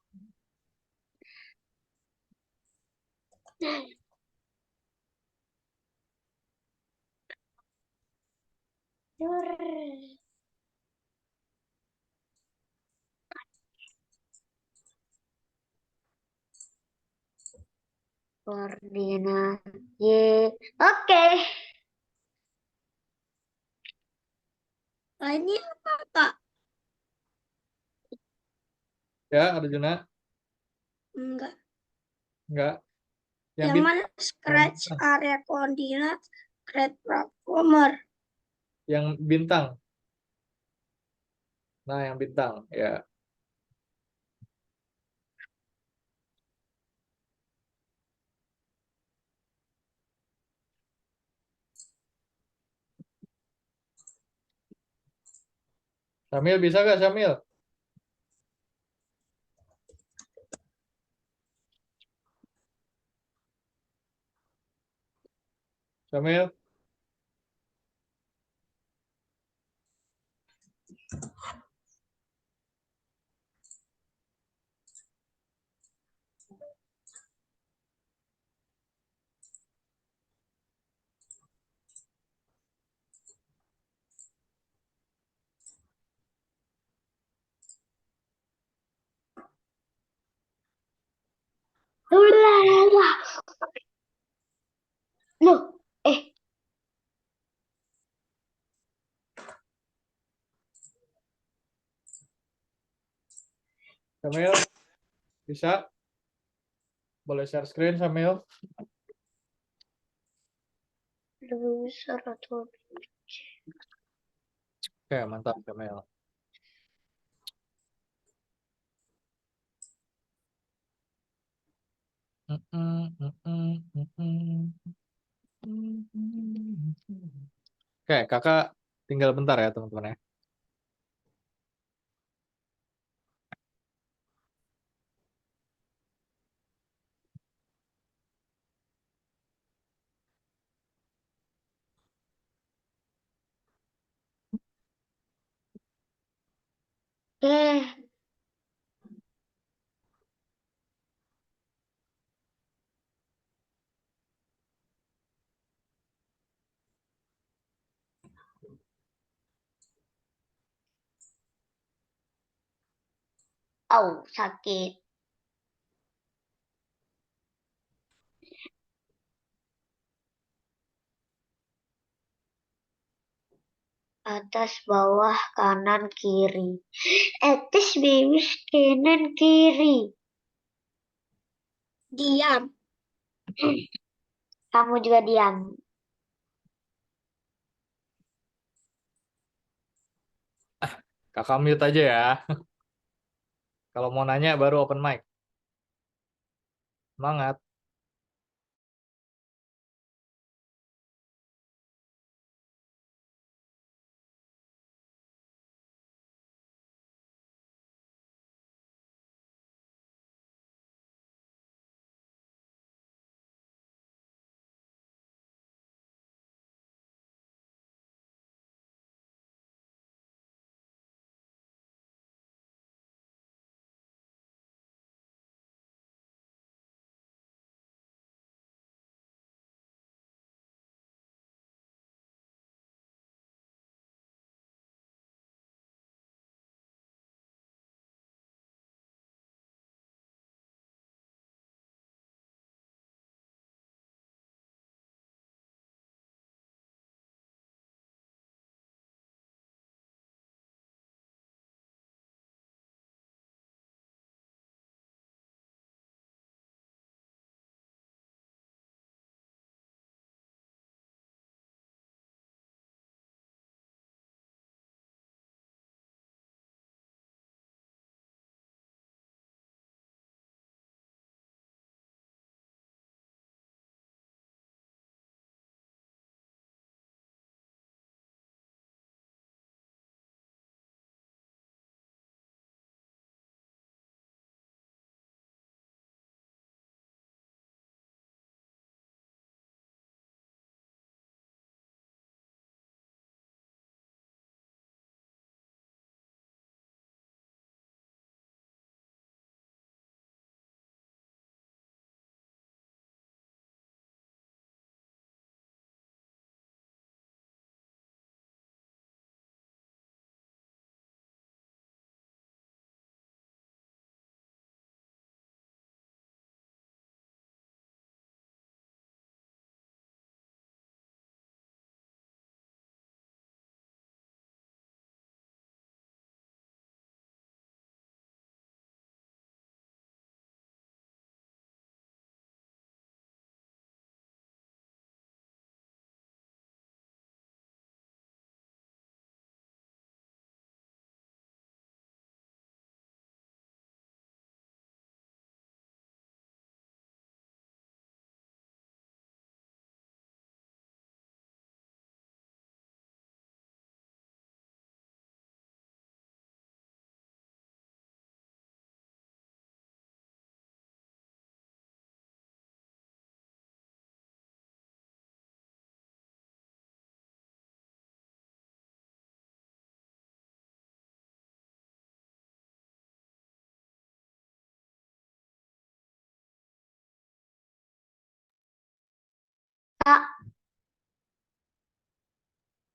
Koordinat Y. Oke. Lainnya apa, Kak? Ya, Arjuna? Enggak. Enggak. Yang Yang mana yang scratch bintang. area koordinat, create platformer. Yang bintang. Nah, yang bintang. Ya. Samil bisa nggak, Samil? Samil? Loh, Samil? Bisa? Boleh share screen, Samil? lebih besar atau Oke, mantap, Samil. Oke, kakak tinggal bentar ya, teman-teman ya. eh sakit. Atas, bawah, kanan, kiri. Atas, bawah, kanan, kiri. Diam. Kamu juga diam. Kakak mute aja ya. Kalau mau nanya baru open mic. Semangat.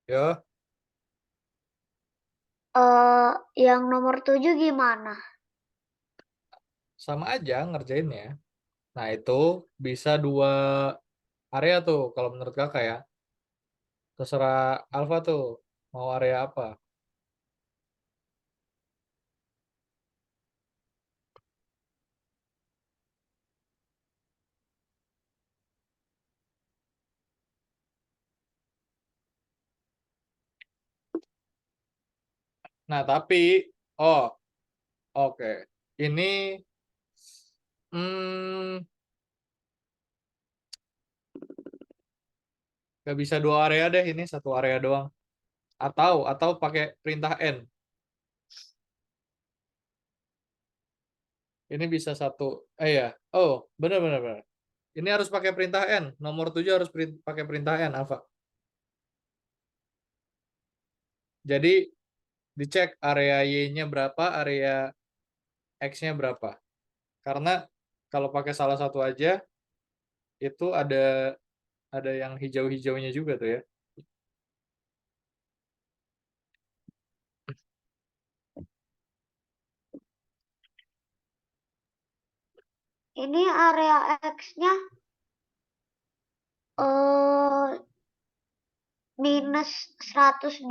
Yo, Yang nomor 7 gimana? sama aja ngerjainnya. Nah, itu bisa 2 area tuh kalau menurut kakak ya. Terserah Alfa tuh mau area apa. Nah, tapi oh, oke. Ini hmm, gak bisa 2 area deh, ini 1 area doang. Atau pakai perintah N. Ini bisa ya. Oh, benar benar benar. Ini harus pakai perintah N. Nomor 7 harus pakai perintah N, Alfa. Jadi dicek area Y-nya berapa, area X-nya berapa. Karena kalau pakai salah satu aja, itu ada yang hijau-hijaunya juga tuh ya. Ini area X-nya minus 120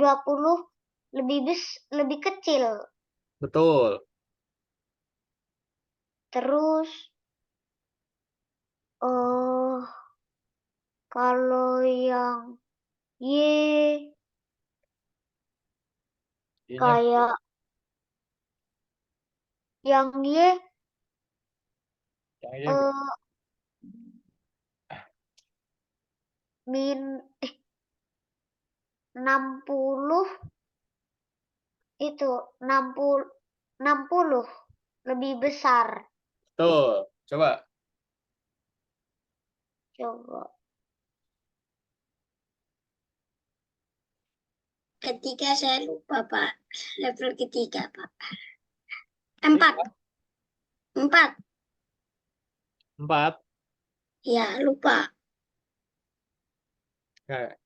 lebih kecil. Betul. Terus kalau yang Y Y-nya kayak yang Y yang Y eh, min 60 itu 60 lebih besar. betul. Coba. Coba. Ketiga saya lupa, Pak. Level ketiga, Pak. Empat. Empat. 4. Ya, lupa. Kayak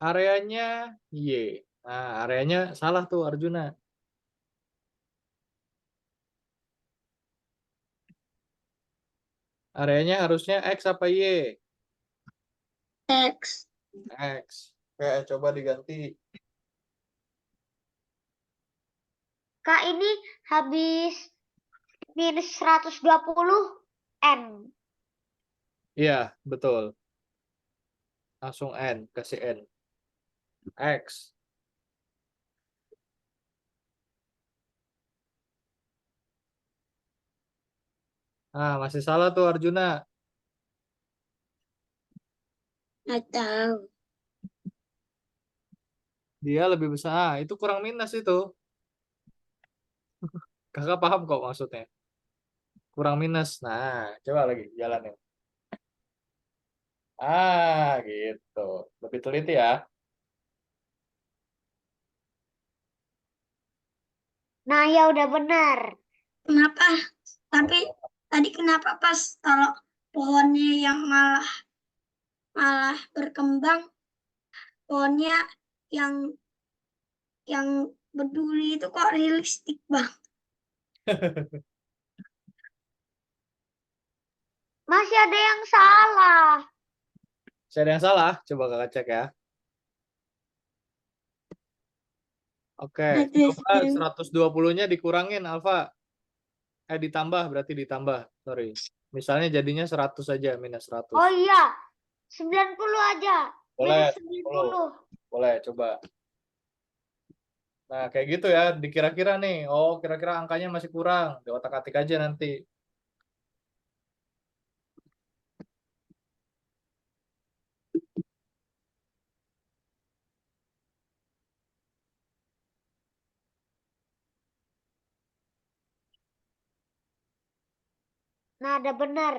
areanya Y. Nah, areanya salah tuh Arjuna. Areanya harusnya X apa Y? X. X. Oke, coba diganti. Kak ini habis minus 120 N. Iya, betul. Langsung N, kasih N. X. Nah, masih salah tuh Arjuna. Nggak tahu. Dia lebih besar. Ah, itu kurang minus itu. Kakak paham kok maksudnya. Kurang minus. Nah, coba lagi jalanin. Gitu. Lebih teliti ya. Nah, ya udah benar. Kenapa? Tapi tadi kenapa pas kalau pohonnya yang malah malah berkembang, pohonnya yang yang berduri itu kok realistik bang? Masih ada yang salah. Saya ada yang salah. Coba kakak cek ya. Oke, Ada coba 120-nya dikurangin Alfa. Ditambah berarti ditambah. Sorry. Misalnya jadinya 100 aja, minus 100. Oh iya, 90 aja. Boleh, Minus 10. 90. Boleh, coba. Nah, kayak gitu ya, dikira-kira nih. Oh, kira-kira angkanya masih kurang. Di otak-atik aja nanti. Nah, ada benar.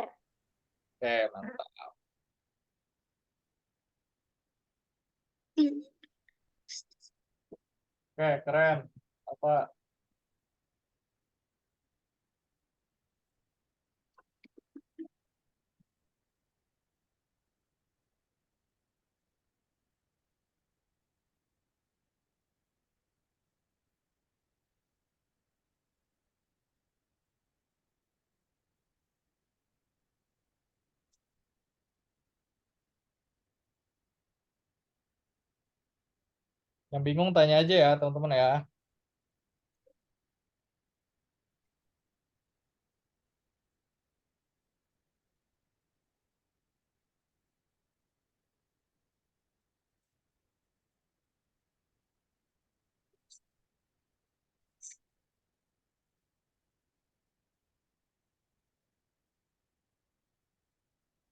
Oke, mantap. Oke, keren. Apa? Yang bingung tanya aja ya, teman-teman ya.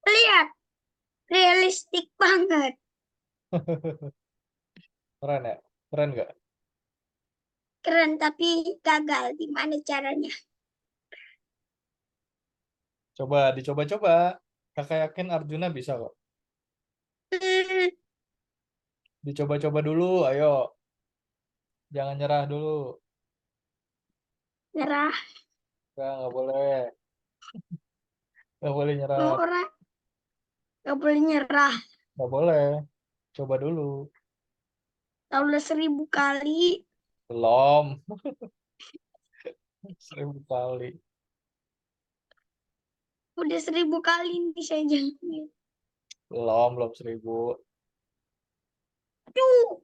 Lihat, realistik banget. Keren ya? Keren nggak? Keren tapi gagal. Gimana caranya? Coba dicoba-coba. Kakak yakin Arjuna bisa kok. Hmm, Dicoba-coba dulu, ayo. Jangan nyerah dulu. nyerah. Nggak boleh. Nggak boleh nyerah. Orang gak boleh nyerah. Nggak boleh. Coba dulu. Kalau udah 1000 kali, Belum. 1000 kali. udah 1000 kali nih saya jalanin. Belum 1000. Aduh.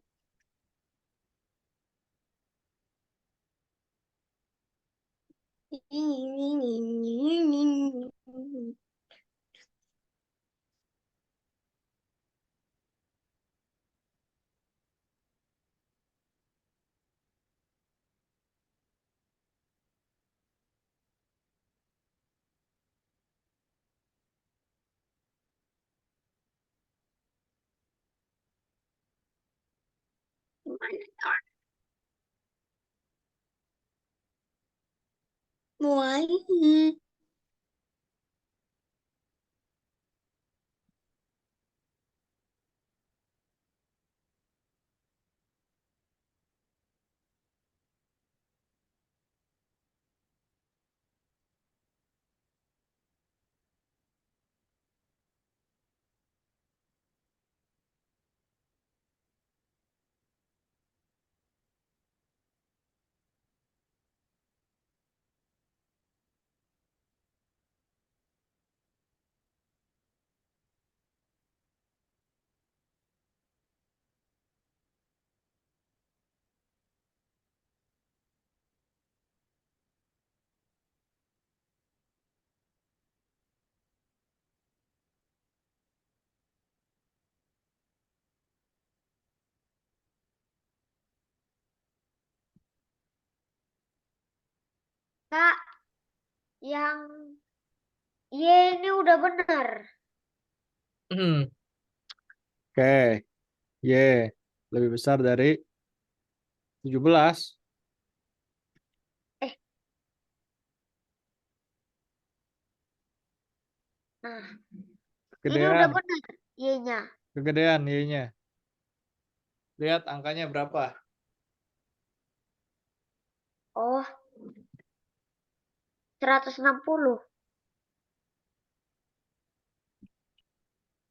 Gimana cara? Mulai. Kak, yang Y ini udah bener. Oke. Y. Lebih besar dari 17. Eh, nah, ini udah Kegedean. bener Y-nya. Kegedean Y-nya. Lihat angkanya berapa? Oh, 160.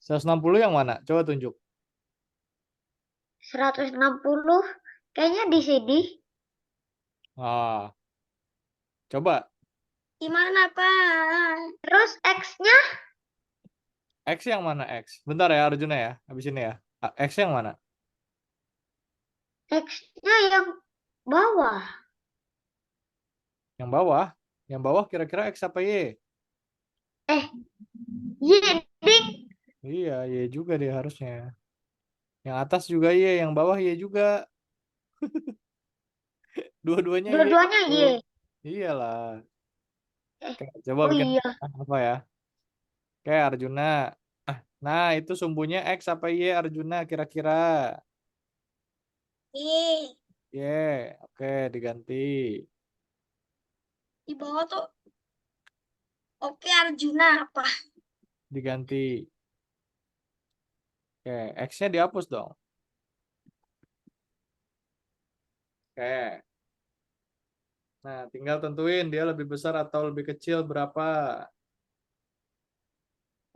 160 yang mana? Coba tunjuk. 160 kayaknya di sini. Ah, coba. Gimana, Pak? Terus X-nya X yang mana X? Bentar ya Arjuna ya. Habis ini ya. X yang mana? X-nya yang bawah. Yang bawah. Yang bawah kira-kira X apa Y? Eh, Y, ding. Iya, Y juga dia harusnya. Yang atas juga Y, yang bawah Y juga. Dua-duanya Y Dua-duanya itu. Y. Iyalah. Eh, Oke, coba oh bikin iya. apa ya? Oke, Arjuna. Nah, itu sumbunya X apa Y Arjuna kira-kira? Ih, Y. Oke, diganti. di bawah tuh. Oke, Arjuna apa? Diganti. Oke, X-nya dihapus dong. Oke. Nah, tinggal tentuin dia lebih besar atau lebih kecil berapa.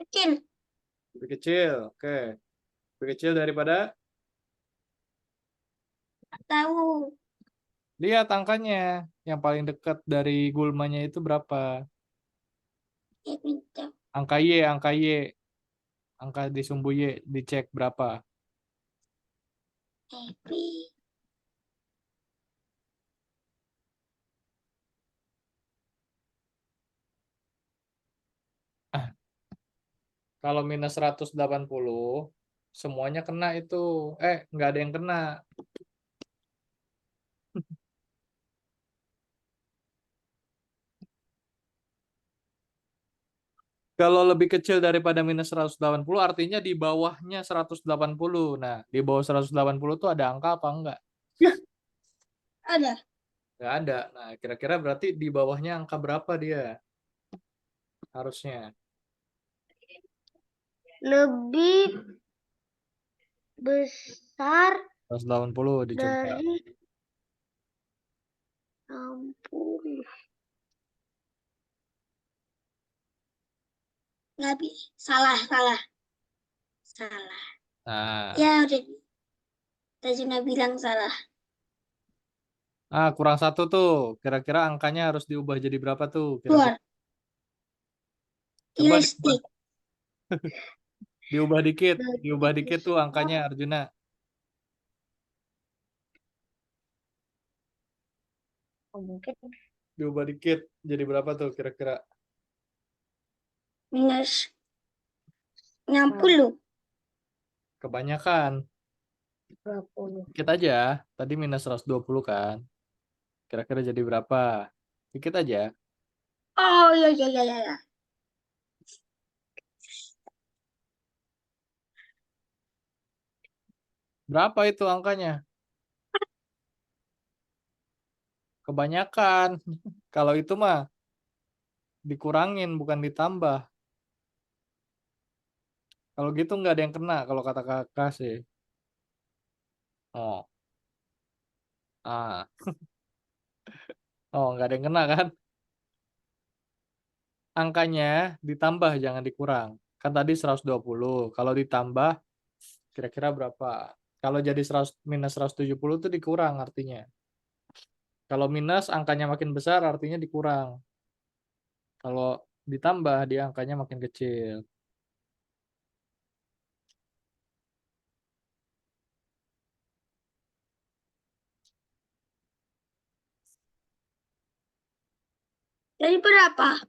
Kecil. Lebih kecil. Oke. Lebih kecil daripada. Tahu. Lihat angkanya. Yang paling dekat dari gulmanya itu berapa. Ya, minta. Angka Y, angka Y. Angka di sumbu Y. Dicek berapa. Happy. Kalau minus 180, semuanya kena itu. Nggak ada yang kena. Kalau lebih kecil daripada minus 180, artinya di bawahnya 180. Nah, di bawah 180 itu ada angka apa enggak? Ada. Nggak ada. Nah, kira-kira berarti di bawahnya angka berapa dia? Harusnya. Lebih besar 180 dicoba. dari 60. Nggak bisa. Salah. Nah, Ya udah. Tajuna bilang salah. kurang satu tuh. Kira-kira angkanya harus diubah jadi berapa tuh? Kira-kira. Keluar. Coba Elastik. diubah dikit. Diubah dikit tuh angkanya, Arjuna. Oh, mungkin Diubah dikit. Jadi berapa tuh kira-kira? Minus 60. Kebanyakan. 20. Dikit aja. Tadi minus 120 kan. Kira-kira jadi berapa? Dikit aja. Oh iya. Berapa itu angkanya? Kebanyakan. Kalau itu mah dikurangin, bukan ditambah. Kalau gitu nggak ada yang kena kalau kata kakak sih. Oh, nggak ada yang kena kan? Angkanya ditambah, jangan dikurang. Kan tadi 120. Kalau ditambah, kira-kira berapa? Kalau jadi 100, minus 170 itu dikurang artinya. Kalau minus, angkanya makin besar, artinya dikurang. Kalau ditambah, dia angkanya makin kecil. Jadi berapa?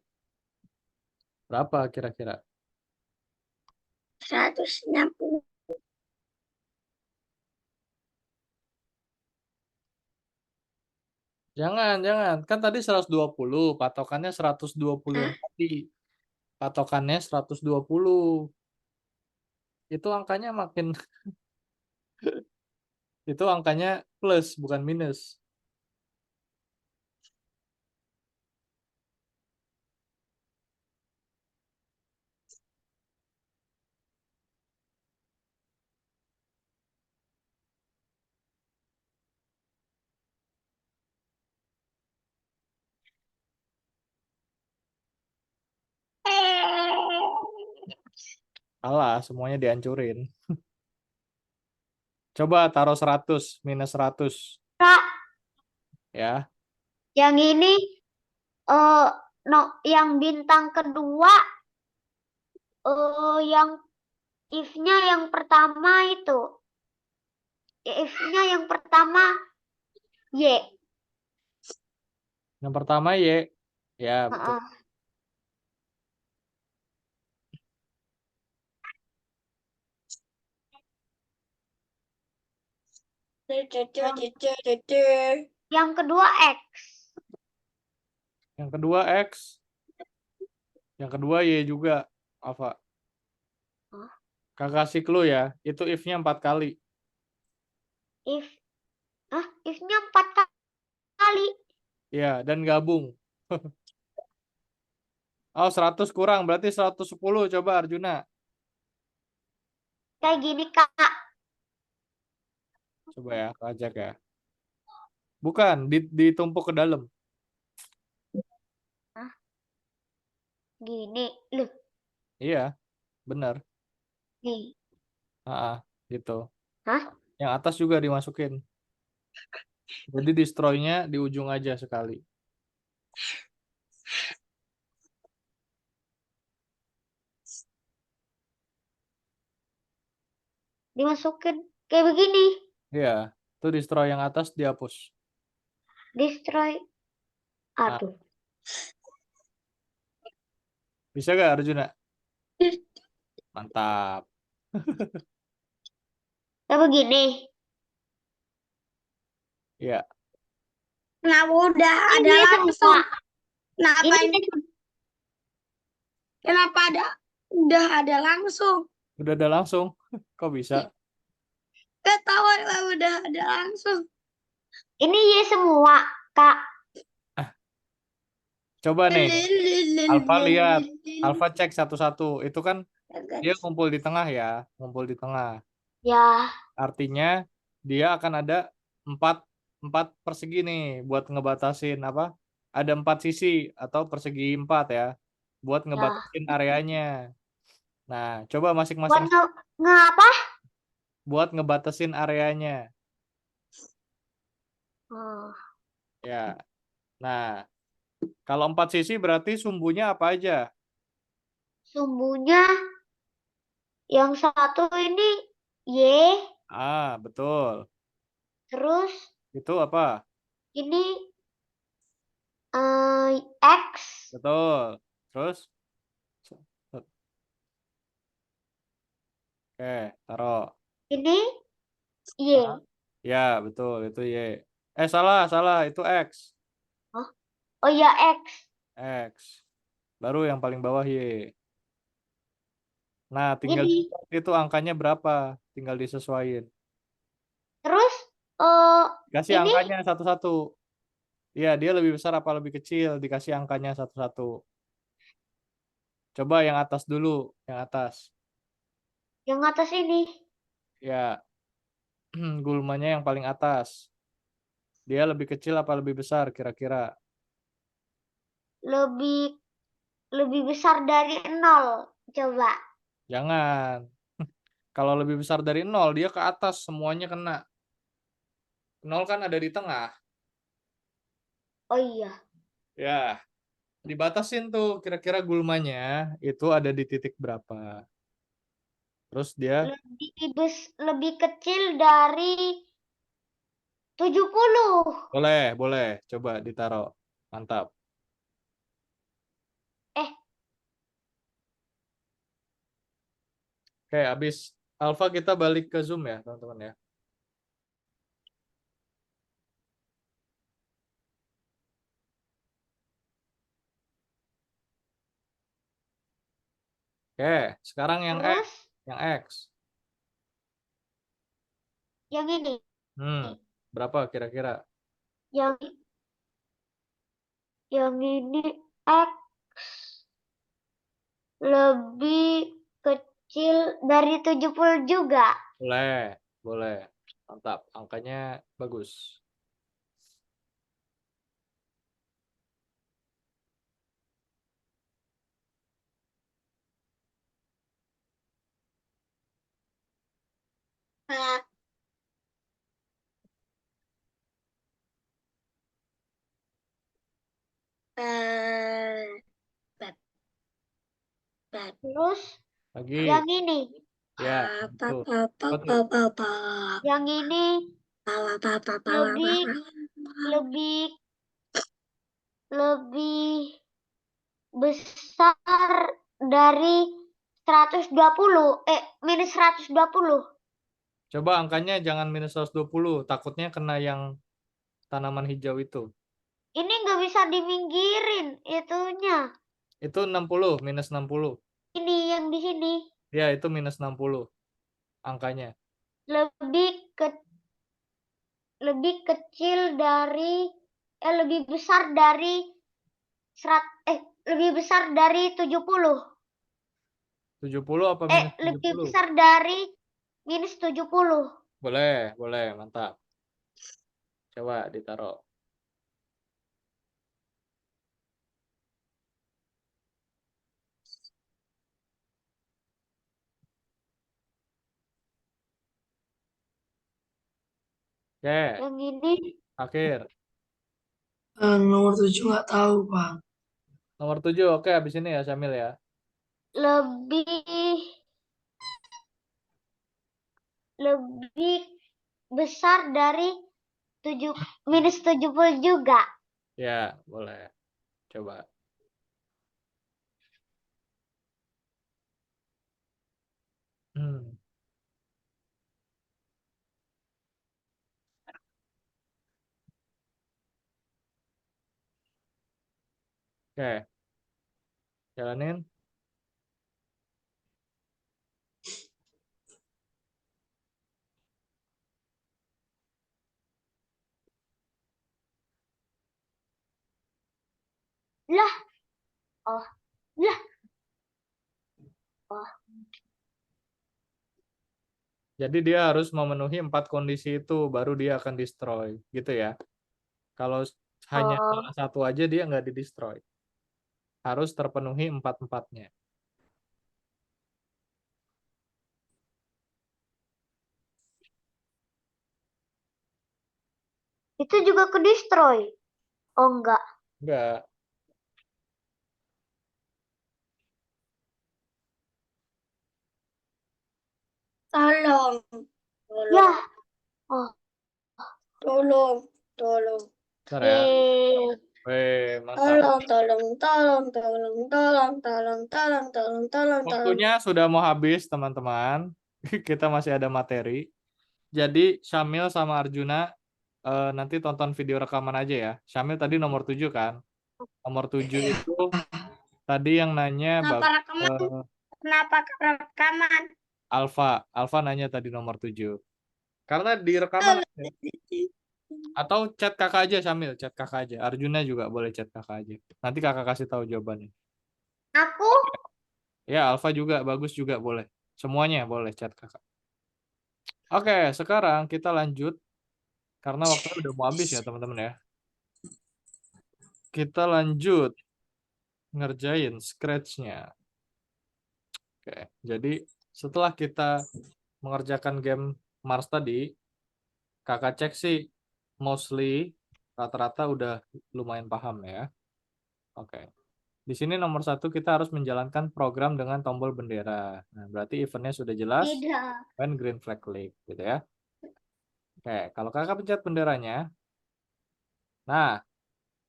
Berapa kira-kira? 160. Jangan. Kan tadi 120, patokannya 120 yang Hah? tadi. Patokannya 120. Itu angkanya makin, itu angkanya plus, bukan minus. Salah, semuanya dihancurin. Coba taruh 100, minus 100. Kak, Ya, yang ini no, yang bintang kedua yang if-nya yang pertama itu. If-nya yang pertama Y. yang pertama Y. Ya, betul. Heeh. Yang kedua X. Yang kedua X. Yang kedua Y juga. Alpha. Hah? Kakak kasih clue ya. Itu if-nya 4 kali. If-nya 4 kali. Ya, dan gabung. Oh, 100 kurang. Berarti 110. Coba Arjuna. Kayak gini, Kak. Coba ya, ajak ya. Bukan, ditumpuk ke dalam. Gini. Loh, Iya, benar. nih. Gitu. Hah? Yang atas juga dimasukin. Jadi destroy-nya di ujung aja sekali. Dimasukin kayak begini. Iya, itu destroy yang atas dihapus. Destroy. Nah, Aduh. bisa gak Arjuna? Mantap. Ya begini. Ya, Kenapa udah Ini ada dia langsung? semua. Kenapa Ini ini? Kenapa udah ada langsung? udah ada langsung. Kok bisa? Gak tahu lah udah ada langsung. ini Y semua, Kak. Coba nih, Alfa lihat. Alfa cek satu-satu. Itu kan dia ngumpul di tengah ya, ngumpul di tengah. Ya, Artinya dia akan ada empat persegi nih buat ngebatasin apa? Ada 4 sisi atau persegi 4 ya, buat ngebatasin areanya. Nah, coba buat masing-masing ngapa? buat ngebatasin areanya. Oh, Ya. Nah, kalau 4 sisi berarti sumbunya apa aja? sumbunya yang satu ini Y, Ah, betul. terus Itu apa? ini X, Betul. Terus? Oke, taruh. ini Y. Ah, ya, betul. Itu Y. Salah. Itu X. Oh ya, X. X. Baru yang paling bawah Y. Nah, tinggal Ini. itu angkanya berapa? Tinggal disesuaikan. Terus Kasih ini angkanya satu-satu. Iya, dia lebih besar apa lebih kecil? Dikasih angkanya satu-satu. Coba yang atas dulu, yang atas. yang atas ini Ya, gulmanya yang paling atas. Dia lebih kecil apa lebih besar kira-kira? lebih lebih besar dari 0. Coba. Jangan. Kalau lebih besar dari 0, dia ke atas semuanya kena. 0 kan ada di tengah. Oh iya. Ya, dibatasin tuh kira-kira gulmanya itu ada di titik berapa. Terus dia Lebih kecil dari 70. boleh coba ditaruh. Mantap. Oke, habis Alfa kita balik ke Zoom ya, teman-teman ya. Oke, sekarang yang X, Terus yang X. yang ini. Berapa kira-kira? Yang ini X lebih kecil dari 70 juga. Boleh. Mantap, angkanya bagus. Terus Lagi. yang ini. Ya, betul. Betul. Yang ini lebih besar dari 120, minus 120. Coba angkanya jangan minus 120, takutnya kena yang tanaman hijau itu. Ini nggak bisa diminggirin itunya. Itu 60, minus 60. Ini yang di sini. Ya, itu minus 60 angkanya. Lebih kecil dari lebih besar dari lebih besar dari 70. 70 apa minus 70? Lebih besar dari minus 70. Boleh, mantap. Coba ditaruh. Oke, Yang ini akhir. Nomor 7 nggak tahu, Bang. Nomor 7, oke, habis ini ya, Syamil ya. lebih besar dari minus 70 juga. Ya, boleh. Coba. Hmm. Oke, jalanin. Lah, oh, lah, oh. Jadi dia harus memenuhi 4 kondisi itu, baru dia akan destroy, gitu ya. Kalau hanya Oh, salah satu aja dia nggak di-destroy. Harus terpenuhi 4-4-nya. itu juga ke destroy. Oh enggak. Enggak. Tolong, Ya, tolong, oh, tolong. Bentar ya. yeay. Weh, mantap. Tolong. Waktunya sudah mau habis, teman-teman. Kita masih ada materi. Jadi, Syamil sama Arjuna nanti tonton video rekaman aja ya. Syamil tadi nomor 7 kan? Nomor 7 itu tadi yang nanya Kenapa rekaman? Kenapa rekaman? Alfa. Alfa nanya tadi nomor 7. Karena di rekaman aja. Atau chat kakak aja, Syamil. Chat kakak aja. Arjuna juga boleh chat kakak aja. Nanti kakak kasih tahu jawabannya. Aku Ya, Alfa juga. Bagus juga boleh. Semuanya boleh chat kakak. Oke, sekarang kita lanjut. Karena waktunya udah mau habis ya, teman-teman ya. Kita lanjut ngerjain scratch-nya. Oke, jadi setelah kita mengerjakan game Mars tadi, kakak cek sih mostly rata-rata udah lumayan paham ya. Oke. Di sini nomor 1 kita harus menjalankan program dengan tombol bendera. Nah, berarti eventnya sudah jelas. tidak. When green flag click, gitu ya. Oke, kalau kakak pencet benderanya, nah,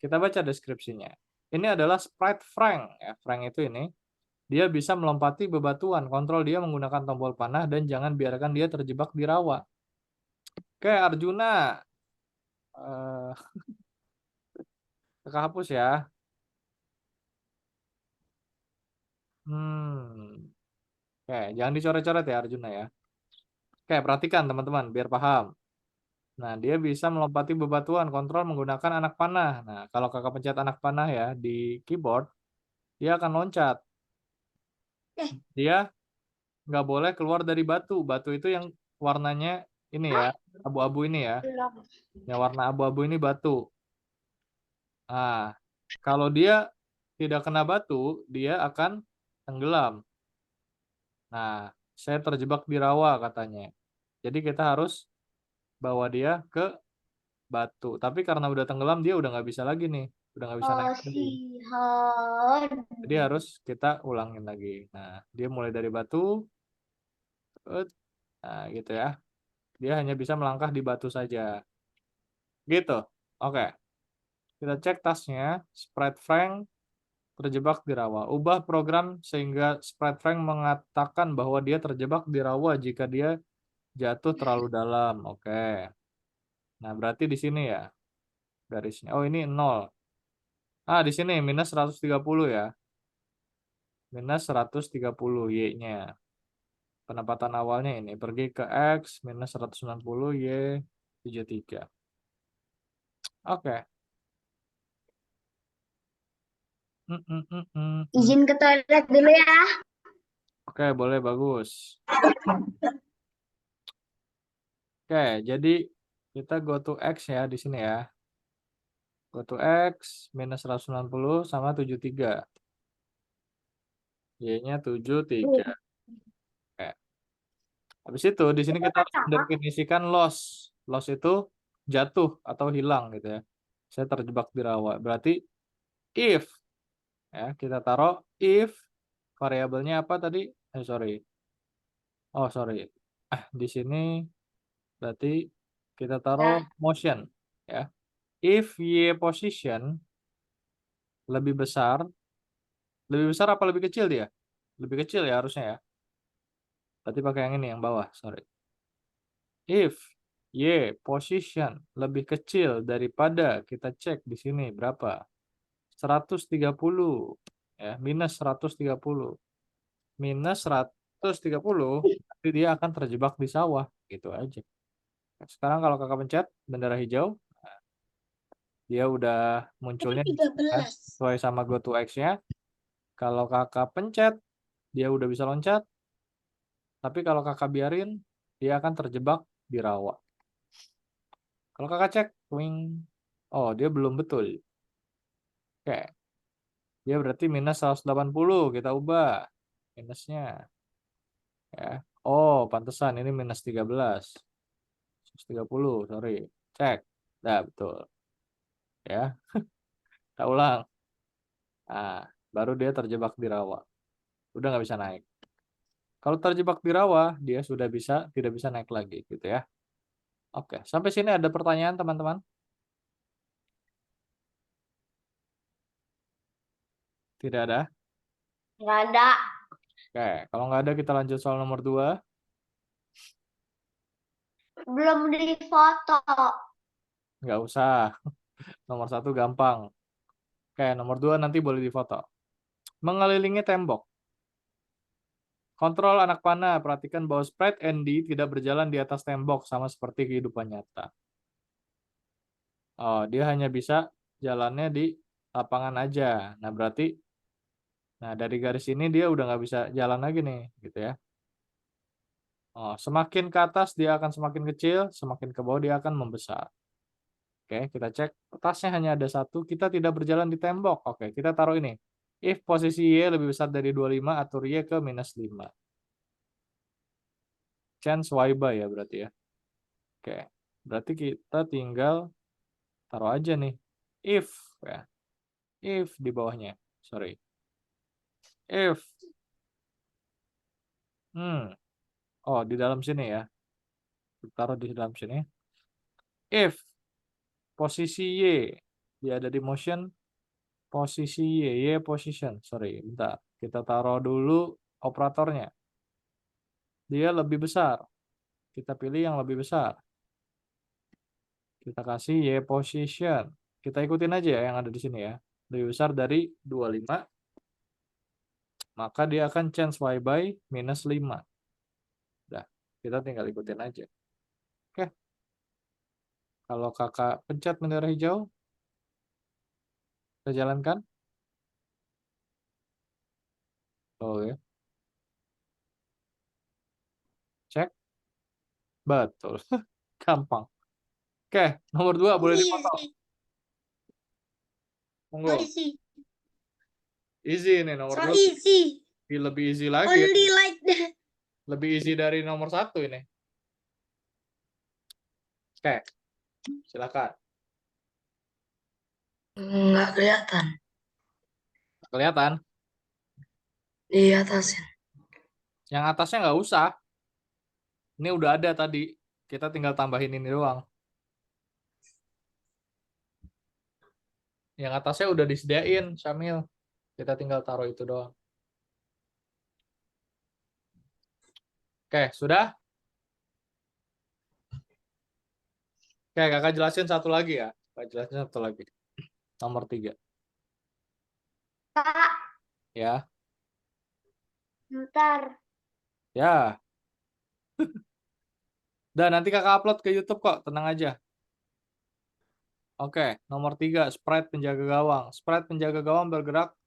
kita baca deskripsinya. Ini adalah sprite Frank. Ya, Frank itu ini. Dia bisa melompati bebatuan. Kontrol dia menggunakan tombol panah dan jangan biarkan dia terjebak di rawa. Oke, Arjuna. Eh, kakak hapus ya. Oke, jangan dicoret-coret ya Arjuna ya. Oke, perhatikan teman-teman biar paham. Nah, dia bisa melompati bebatuan. Kontrol menggunakan anak panah. Nah, kalau kakak pencet anak panah ya di keyboard, dia akan loncat. Dia nggak boleh keluar dari batu. Batu itu yang warnanya ini ya, abu-abu ini ya. Belum. Yang warna abu-abu ini batu. Nah, kalau dia tidak kena batu, dia akan tenggelam. Nah, saya terjebak di rawa katanya. Jadi kita harus bawa dia ke batu. Tapi karena udah tenggelam, dia udah nggak bisa lagi nih. Udah nggak bisa naik lagi. Kasihan. Jadi harus kita ulangin lagi. Nah, dia mulai dari batu. Nah, gitu ya. Dia hanya bisa melangkah di batu saja. Gitu. Oke. Kita cek tasnya. Sprite Frank terjebak di rawa. Ubah program sehingga Sprite Frank mengatakan bahwa dia terjebak di rawa jika dia jatuh terlalu dalam. Oke. Nah, berarti di sini ya garisnya. Oh, ini 0. Ah, di sini minus 130 ya. Minus 130 Y-nya. Penempatan awalnya ini. Pergi ke X, minus 190 Y, 73. Oke. Izin ke toilet dulu ya. Oke, boleh, bagus. Oke, jadi kita go to X ya di sini ya. Go to X, minus 190 sama 73. Y-nya 73. Oke. Habis itu di sini kita harus mendefinisikan loss. Loss itu jatuh atau hilang gitu ya. Saya terjebak di rawa. Berarti if ya, kita taruh if variabelnya apa tadi? Sorry. Oh, sorry. Di sini berarti kita taruh motion ya. If y position lebih besar apa lebih kecil dia? Lebih kecil ya harusnya ya. Berarti pakai yang ini, yang bawah, sorry. If Y position lebih kecil daripada, kita cek di sini berapa? 130 ya, minus 130. Minus 130, nanti dia akan terjebak di sawah, gitu aja. Sekarang kalau kakak pencet bendera hijau, dia udah munculnya di sini kan, 13. sesuai sama go to X-nya. Kalau kakak pencet, dia udah bisa loncat. Tapi kalau kakak biarin, dia akan terjebak di rawa. Kalau kakak cek, wing, oh dia belum betul. Oke, dia berarti minus 180, kita ubah minusnya. Ya. Oh, pantesan ini minus 13. 130, sorry. Cek. Nah, betul. Ya, kita ulang. Nah, baru dia terjebak di rawa. Udah nggak bisa naik. Kalau terjebak di rawa, dia sudah tidak bisa naik lagi, gitu ya. Oke, sampai sini ada pertanyaan, teman-teman? Tidak ada? Nggak ada. Oke, kalau nggak ada kita lanjut soal nomor 2. Belum difoto. Nggak usah. Nomor 1 gampang. Oke, nomor 2 nanti boleh difoto. Mengelilingi tembok. Kontrol anak panah, perhatikan bahwa sprite Andy tidak berjalan di atas tembok sama seperti kehidupan nyata. Oh, dia hanya bisa jalannya di lapangan aja. Nah, berarti dari garis ini dia udah nggak bisa jalan lagi nih, gitu ya. Oh, semakin ke atas dia akan semakin kecil, semakin ke bawah dia akan membesar. Oke, kita cek. Tasnya hanya ada 1, kita tidak berjalan di tembok. Oke, kita taruh ini. If posisi Y lebih besar dari 25, atur Y ke minus 5. Chance Y by ya berarti ya. Oke, berarti kita tinggal taruh aja nih. If, ya. If di bawahnya. Sorry. If. Oh, di dalam sini ya. Taruh di dalam sini. If posisi Y, dia ada di motion, posisi Y position. Sorry, bentar. Kita taruh dulu operatornya. Dia lebih besar. Kita pilih yang lebih besar. Kita kasih Y position. Kita ikutin aja ya yang ada di sini ya. Lebih besar dari 25. Maka dia akan change Y by minus 5. Udah, kita tinggal ikutin aja. Oke. Kalau kakak pencet bendera hijau, kita jalankan. Oh ya. Cek. Betul. Gampang. Oke, nomor 2 boleh dipotong. Easy. Monggo. Easy. Easy nih nomor So 2. easy. Lebih easy lagi ya. Only like that. Lebih easy dari nomor 1 ini. Oke. Silakan. Nggak kelihatan Kelihatan? di atasnya. Yang atasnya nggak usah. Ini udah ada tadi. Kita tinggal tambahin ini doang. Yang atasnya udah disediain, Syamil. Kita tinggal taruh itu doang. Oke, sudah? Oke, kakak jelasin satu lagi ya. Kakak jelasin satu lagi. Nomor 3. Kak, Ya. bentar. Ya. Dan nanti kakak upload ke YouTube kok, tenang aja. Oke, nomor 3, sprite penjaga gawang. Sprite penjaga gawang bergerak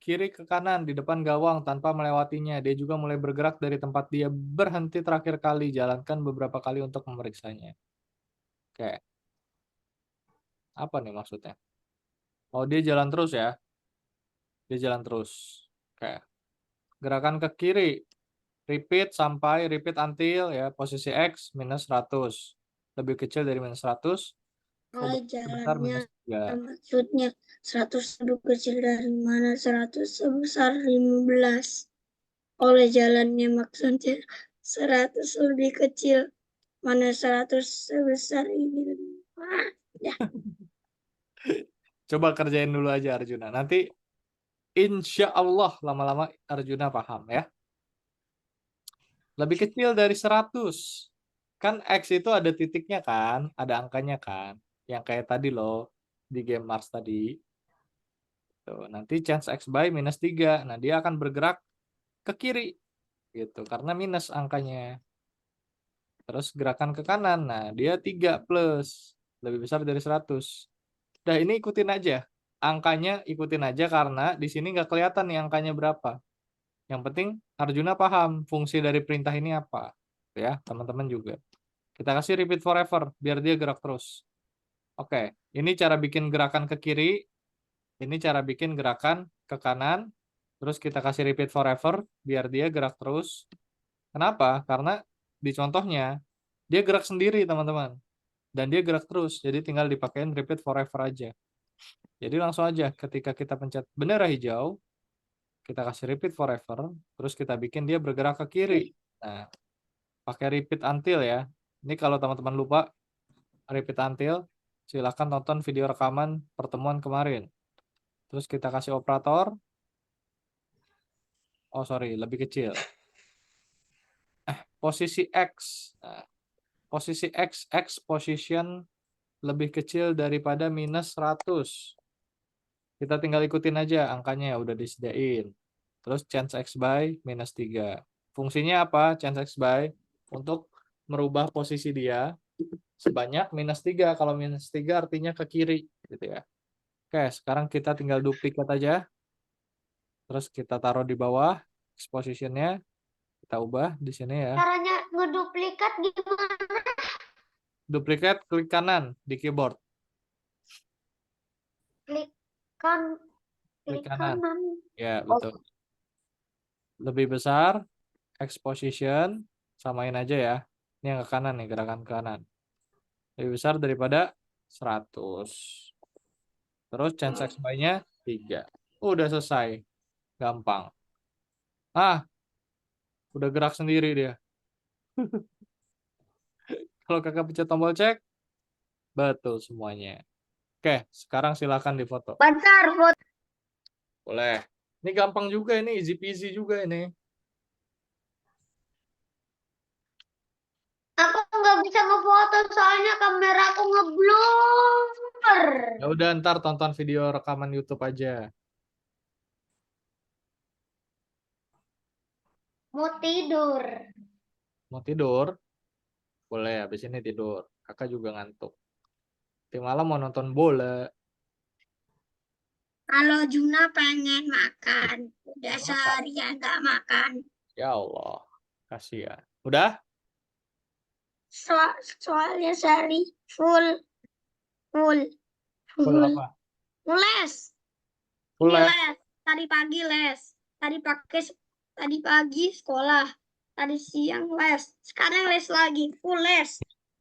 kiri ke kanan di depan gawang tanpa melewatinya. Dia juga mulai bergerak dari tempat dia berhenti terakhir kali. Jalankan beberapa kali untuk memeriksanya. Oke. Apa nih maksudnya? Oh, dia jalan terus ya. Dia jalan terus. Oke. Gerakan ke kiri. Repeat sampai repeat until ya posisi X minus 100. Lebih kecil dari minus 100. Oleh Sebesar jalannya, minus 3. maksudnya 100 lebih kecil dari mana 100 sebesar 15. Oleh jalannya maksudnya 100 lebih kecil mana 100 sebesar ini. Coba kerjain dulu aja Arjuna. Nanti insya Allah lama-lama Arjuna paham ya. Lebih kecil dari 100. Kan X itu ada titiknya kan, ada angkanya kan. Yang kayak tadi loh, di game Mars tadi. Tuh, nanti chance X by minus 3. Nah, dia akan bergerak ke kiri. Gitu, karena minus angkanya. Terus gerakan ke kanan, nah dia 3 plus. Lebih besar dari 100. Nah, ini ikutin aja. Angkanya ikutin aja karena di sini nggak kelihatan nih angkanya berapa. Yang penting Arjuna paham fungsi dari perintah ini apa. Ya, teman-teman juga. Kita kasih repeat forever biar dia gerak terus. Oke, ini cara bikin gerakan ke kiri. Ini cara bikin gerakan ke kanan. Terus kita kasih repeat forever biar dia gerak terus. Kenapa? Karena di contohnya dia gerak sendiri, teman-teman. Dan dia gerak terus. Jadi tinggal dipakein repeat forever aja. Jadi langsung aja ketika kita pencet bendera hijau, kita kasih repeat forever, terus kita bikin dia bergerak ke kiri. Nah, pakai repeat until ya. Ini kalau teman-teman lupa repeat until, silakan tonton video rekaman pertemuan kemarin. Terus kita kasih operator. Oh, sorry, lebih kecil. Posisi X. Nah, posisi X position lebih kecil daripada minus 100. Kita tinggal ikutin aja angkanya ya udah disediain. Terus chance X by minus 3. Fungsinya apa chance X by? Untuk merubah posisi dia sebanyak minus 3. Kalau minus 3 artinya ke kiri. Gitu ya. Oke, sekarang kita tinggal duplikat aja. Terus kita taruh di bawah. X positionnya kita ubah di sini ya. Caranya ngeduplikat gimana? Duplikat klik kanan di keyboard. Klik Klik kanan. kanan. Ya, betul. Lebih besar, X position, samain aja ya. Ini yang ke kanan nih, gerakan ke kanan. Lebih besar daripada 100. Terus chance X by-nya 3. Udah selesai. Gampang. Ah, udah gerak sendiri dia. Kalau kakak pencet tombol cek, betul semuanya. Oke, sekarang silakan difoto. Bentar, foto. Boleh. Ini gampang juga ini, easy peasy juga ini. Aku nggak bisa ngefoto soalnya kamera aku ngeblur. Ya udah ntar tonton video rekaman YouTube aja. Mau tidur. Mau tidur? Boleh, habis ini tidur. Kakak juga ngantuk. Nanti malam mau nonton bola. Kalau Juna pengen makan, udah Makan. seharian nggak makan. Ya Allah, kasihan. Udah? Soalnya sehari full Full apa? les. Full Ini les. les. Tadi pagi les. Tadi pagi sekolah. Tadi siang les. Sekarang les lagi. Full les.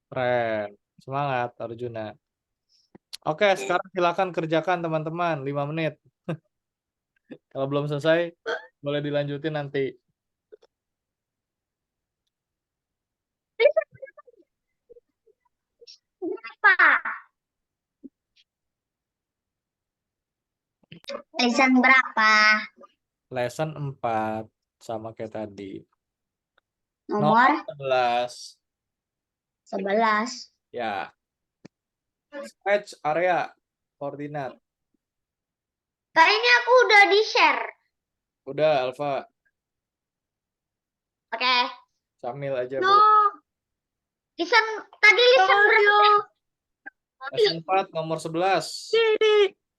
Keren. Semangat, Arjuna. Oke, sekarang silakan kerjakan teman-teman. 5 menit. Kalau belum selesai, boleh dilanjutin nanti. Berapa? Lesson berapa? Lesson 4. Sama kayak tadi. Nomor 11. 11. Ya. Sketch area koordinat. Kayaknya aku udah di-share. Udah, Alfa. Oke. Sambil aja. No. Tadi listen berapa? Lesson 4 nomor 11.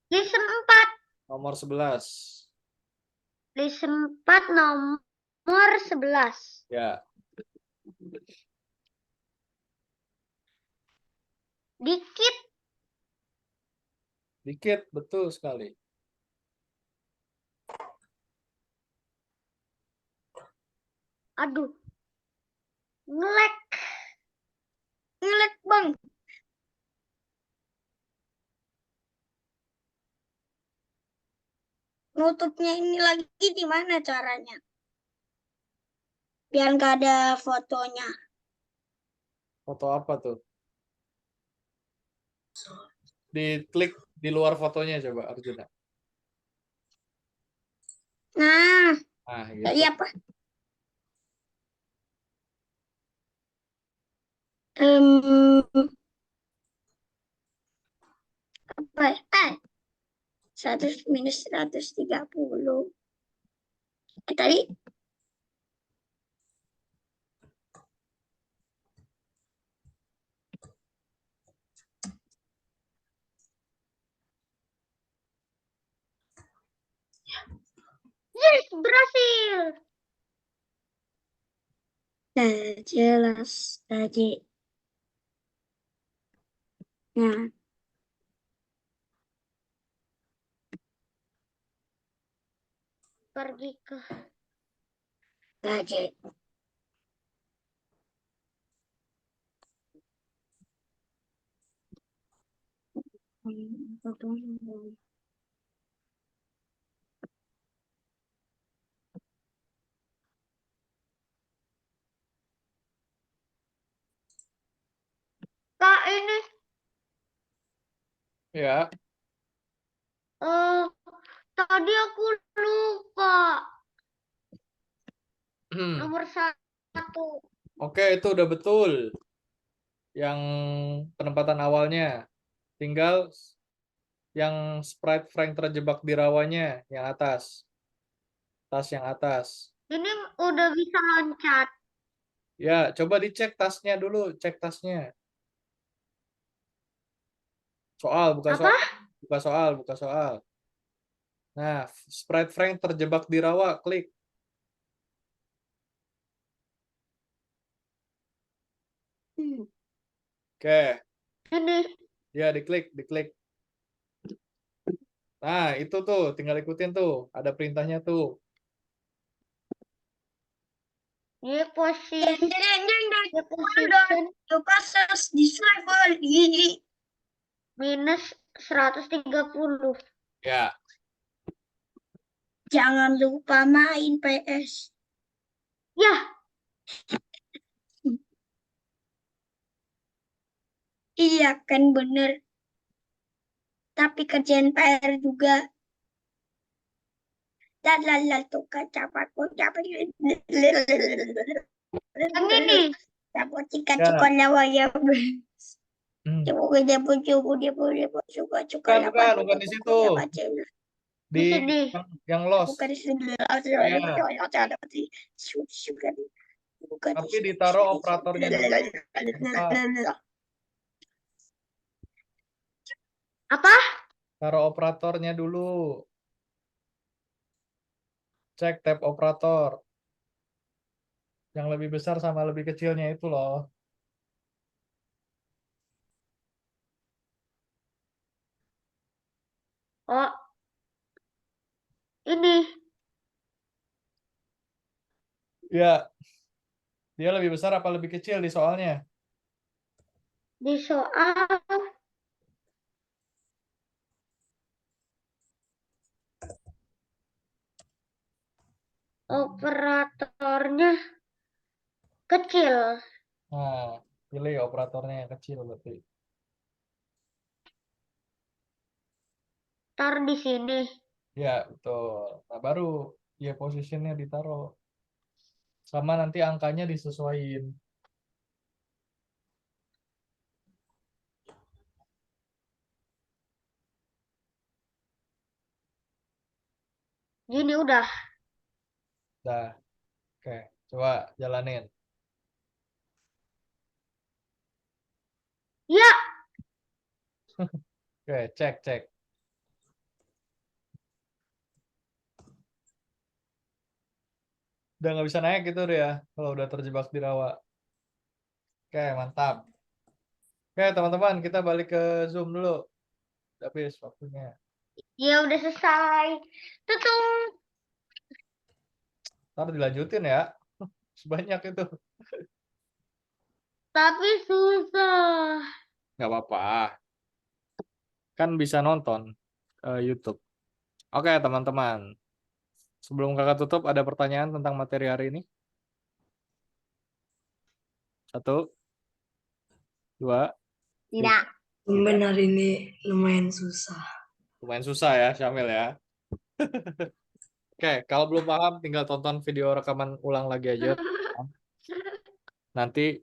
Listen 4. Nomor 11. Listen 4 nomor 11. Ya. Dikit. Dikit, betul sekali. Aduh. Ngelek. Ngelek bang. Nutupnya ini lagi di mana caranya? Biar nggak ada fotonya. Foto apa tuh? Diklik di luar fotonya coba, Arjuna. Nah, Nah, gitu. tadi apa? Em, apa ya? 100 minus 130. Tadi Yes, berhasil. jelas tadi. Nah, Pergi ke tadi. Kak ini Ya, tadi aku lupa Hmm. nomor 1. Oke, itu udah betul. Yang penempatan awalnya. Tinggal yang sprite Frank terjebak di rawanya, yang atas. Tas yang atas. Ini udah bisa loncat. Ya, coba dicek tasnya dulu, cek tasnya. Soal, buka Apa? soal. Buka soal, buka soal. Nah, sprite Frank terjebak di rawa, klik. Oke, Ini ya diklik, diklik. Nah, itu tuh, tinggal ikutin tuh. Ada perintahnya tuh. ini posisi Your process this level. minus 130. Ya, Jangan lupa main PS. Ya, Iya kan bener. Tapi kerjaan PR juga. Lalala tuh capat capat. yang ini. Capat cika Ya. cuka lawa ya. Hmm. Coba dia pun suka cuka Bukan di situ. Di sini. Yang lost. Bukan di sini. Tapi ditaruh operatornya dulu. Apa? Taruh operatornya dulu. Cek tab operator. Yang lebih besar sama lebih kecilnya itu loh. Oh. Ini. Ya. Dia lebih besar apa lebih kecil di soalnya? Di soal operatornya kecil. Nah, pilih operatornya yang kecil berarti. Taruh di sini. Ya, betul. Nah, baru ya posisinya ditaruh. Sama nanti angkanya disesuaiin. Gini udah. Dah. Oke, coba jalanin. Ya, Oke, cek, cek. Udah nggak bisa naik gitu deh ya, kalau udah terjebak di rawa. Oke, mantap. Oke, teman-teman, kita balik ke Zoom dulu. Udah habis waktunya. ya udah selesai. Tutung. Ntar dilanjutin ya. Sebanyak itu. Tapi susah. Nggak apa-apa. Kan bisa nonton YouTube. Oke, teman-teman. Sebelum kakak tutup, ada pertanyaan tentang materi hari ini? 1, 2. Tidak. Benar ini lumayan susah. Lumayan susah ya, Syamil ya. Oke, kalau belum paham, tinggal tonton video rekaman ulang lagi aja. Nanti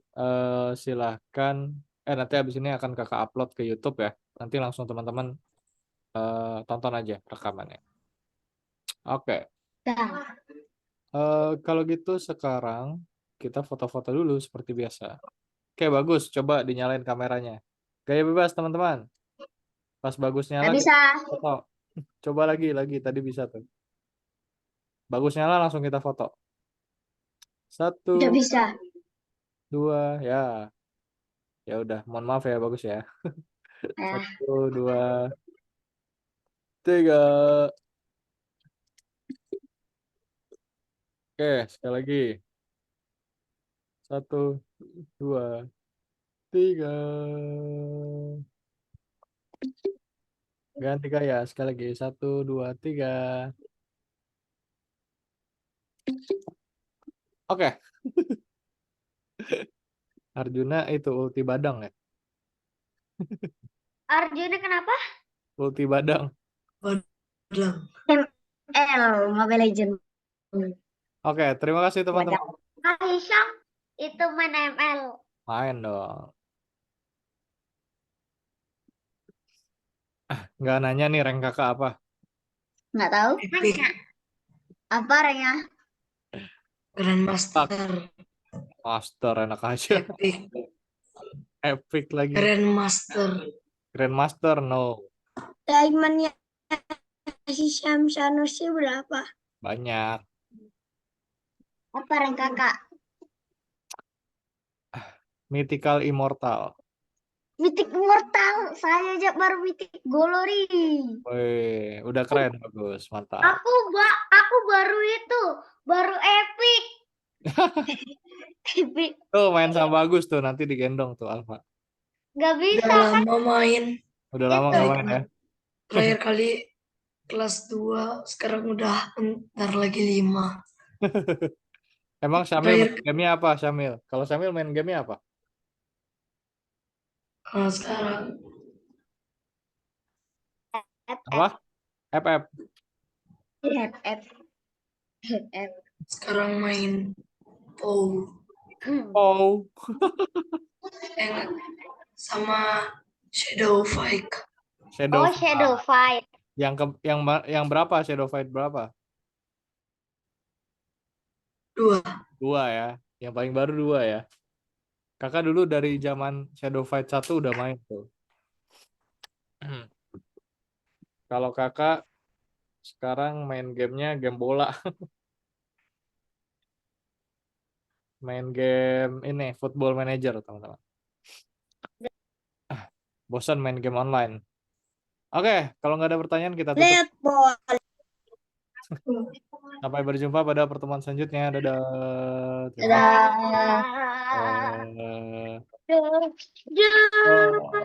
silahkan, nanti habis ini akan kakak upload ke YouTube ya. Nanti langsung teman-teman tonton aja rekamannya. Oke. Dah. Kalau gitu sekarang kita foto-foto dulu seperti biasa. Oke, bagus. Coba dinyalain kameranya. Gaya bebas, teman-teman. Pas bagus nyala, Nggak kita bisa. foto. Coba lagi. Tadi bisa tuh. Bagus nyala, langsung kita foto. 1, Nggak bisa. 2, ya. Ya udah, mohon maaf ya, bagus ya. Ya. 1, 2, 3. Oke, sekali lagi. 1, 2, 3. Ganti gaya, sekali lagi. 1, 2, 3. Oke. Arjuna itu ulti badang ya? Arjuna kenapa? Ulti badang. Badang. Mobile Legend. Oke, terima kasih teman-teman. Badang. Kak Hisham itu main ML. Main dong. Nggak nanya nih rank kakak apa? Nggak tahu. Epic. Apa ranknya? Grandmaster. Master enak aja. Epic. Epic lagi. Grandmaster. Grandmaster no. Diamondnya Hisham Sanusi berapa? Banyak. Apa rank kakak? Mythical Immortal. Mythic Immortal. Saya aja baru Mythic Glory. Wih, udah keren, bagus, mantap. Aku baru itu, baru epic. Epic. Tuh main sama bagus tuh, nanti digendong tuh Alfa. Gak bisa Udah kan? lama main. Udah lama nggak main ya? Terakhir kali kelas 2, sekarang udah bentar lagi 5. Emang Syamil main Terakhir gamenya apa, Syamil? Kalau Syamil main gamenya apa? sekarang Apa? FF. FF. sekarang main POW Oh, yang sama Shadow Fight. Shadow Oh, Shadow Fight. yang berapa? Shadow Fight berapa? 2. 2 ya. Yang paling baru 2 ya. Kakak dulu dari zaman Shadow Fight 1 udah main tuh. Kalau kakak sekarang main gamenya game bola. Main game ini Football Manager, teman-teman. Bosan main game online. Oke, kalau nggak ada pertanyaan kita tutup. Lihat bola. Sampai berjumpa pada pertemuan selanjutnya. Dadah. Terima Dadah. kasih. Duh. Oh.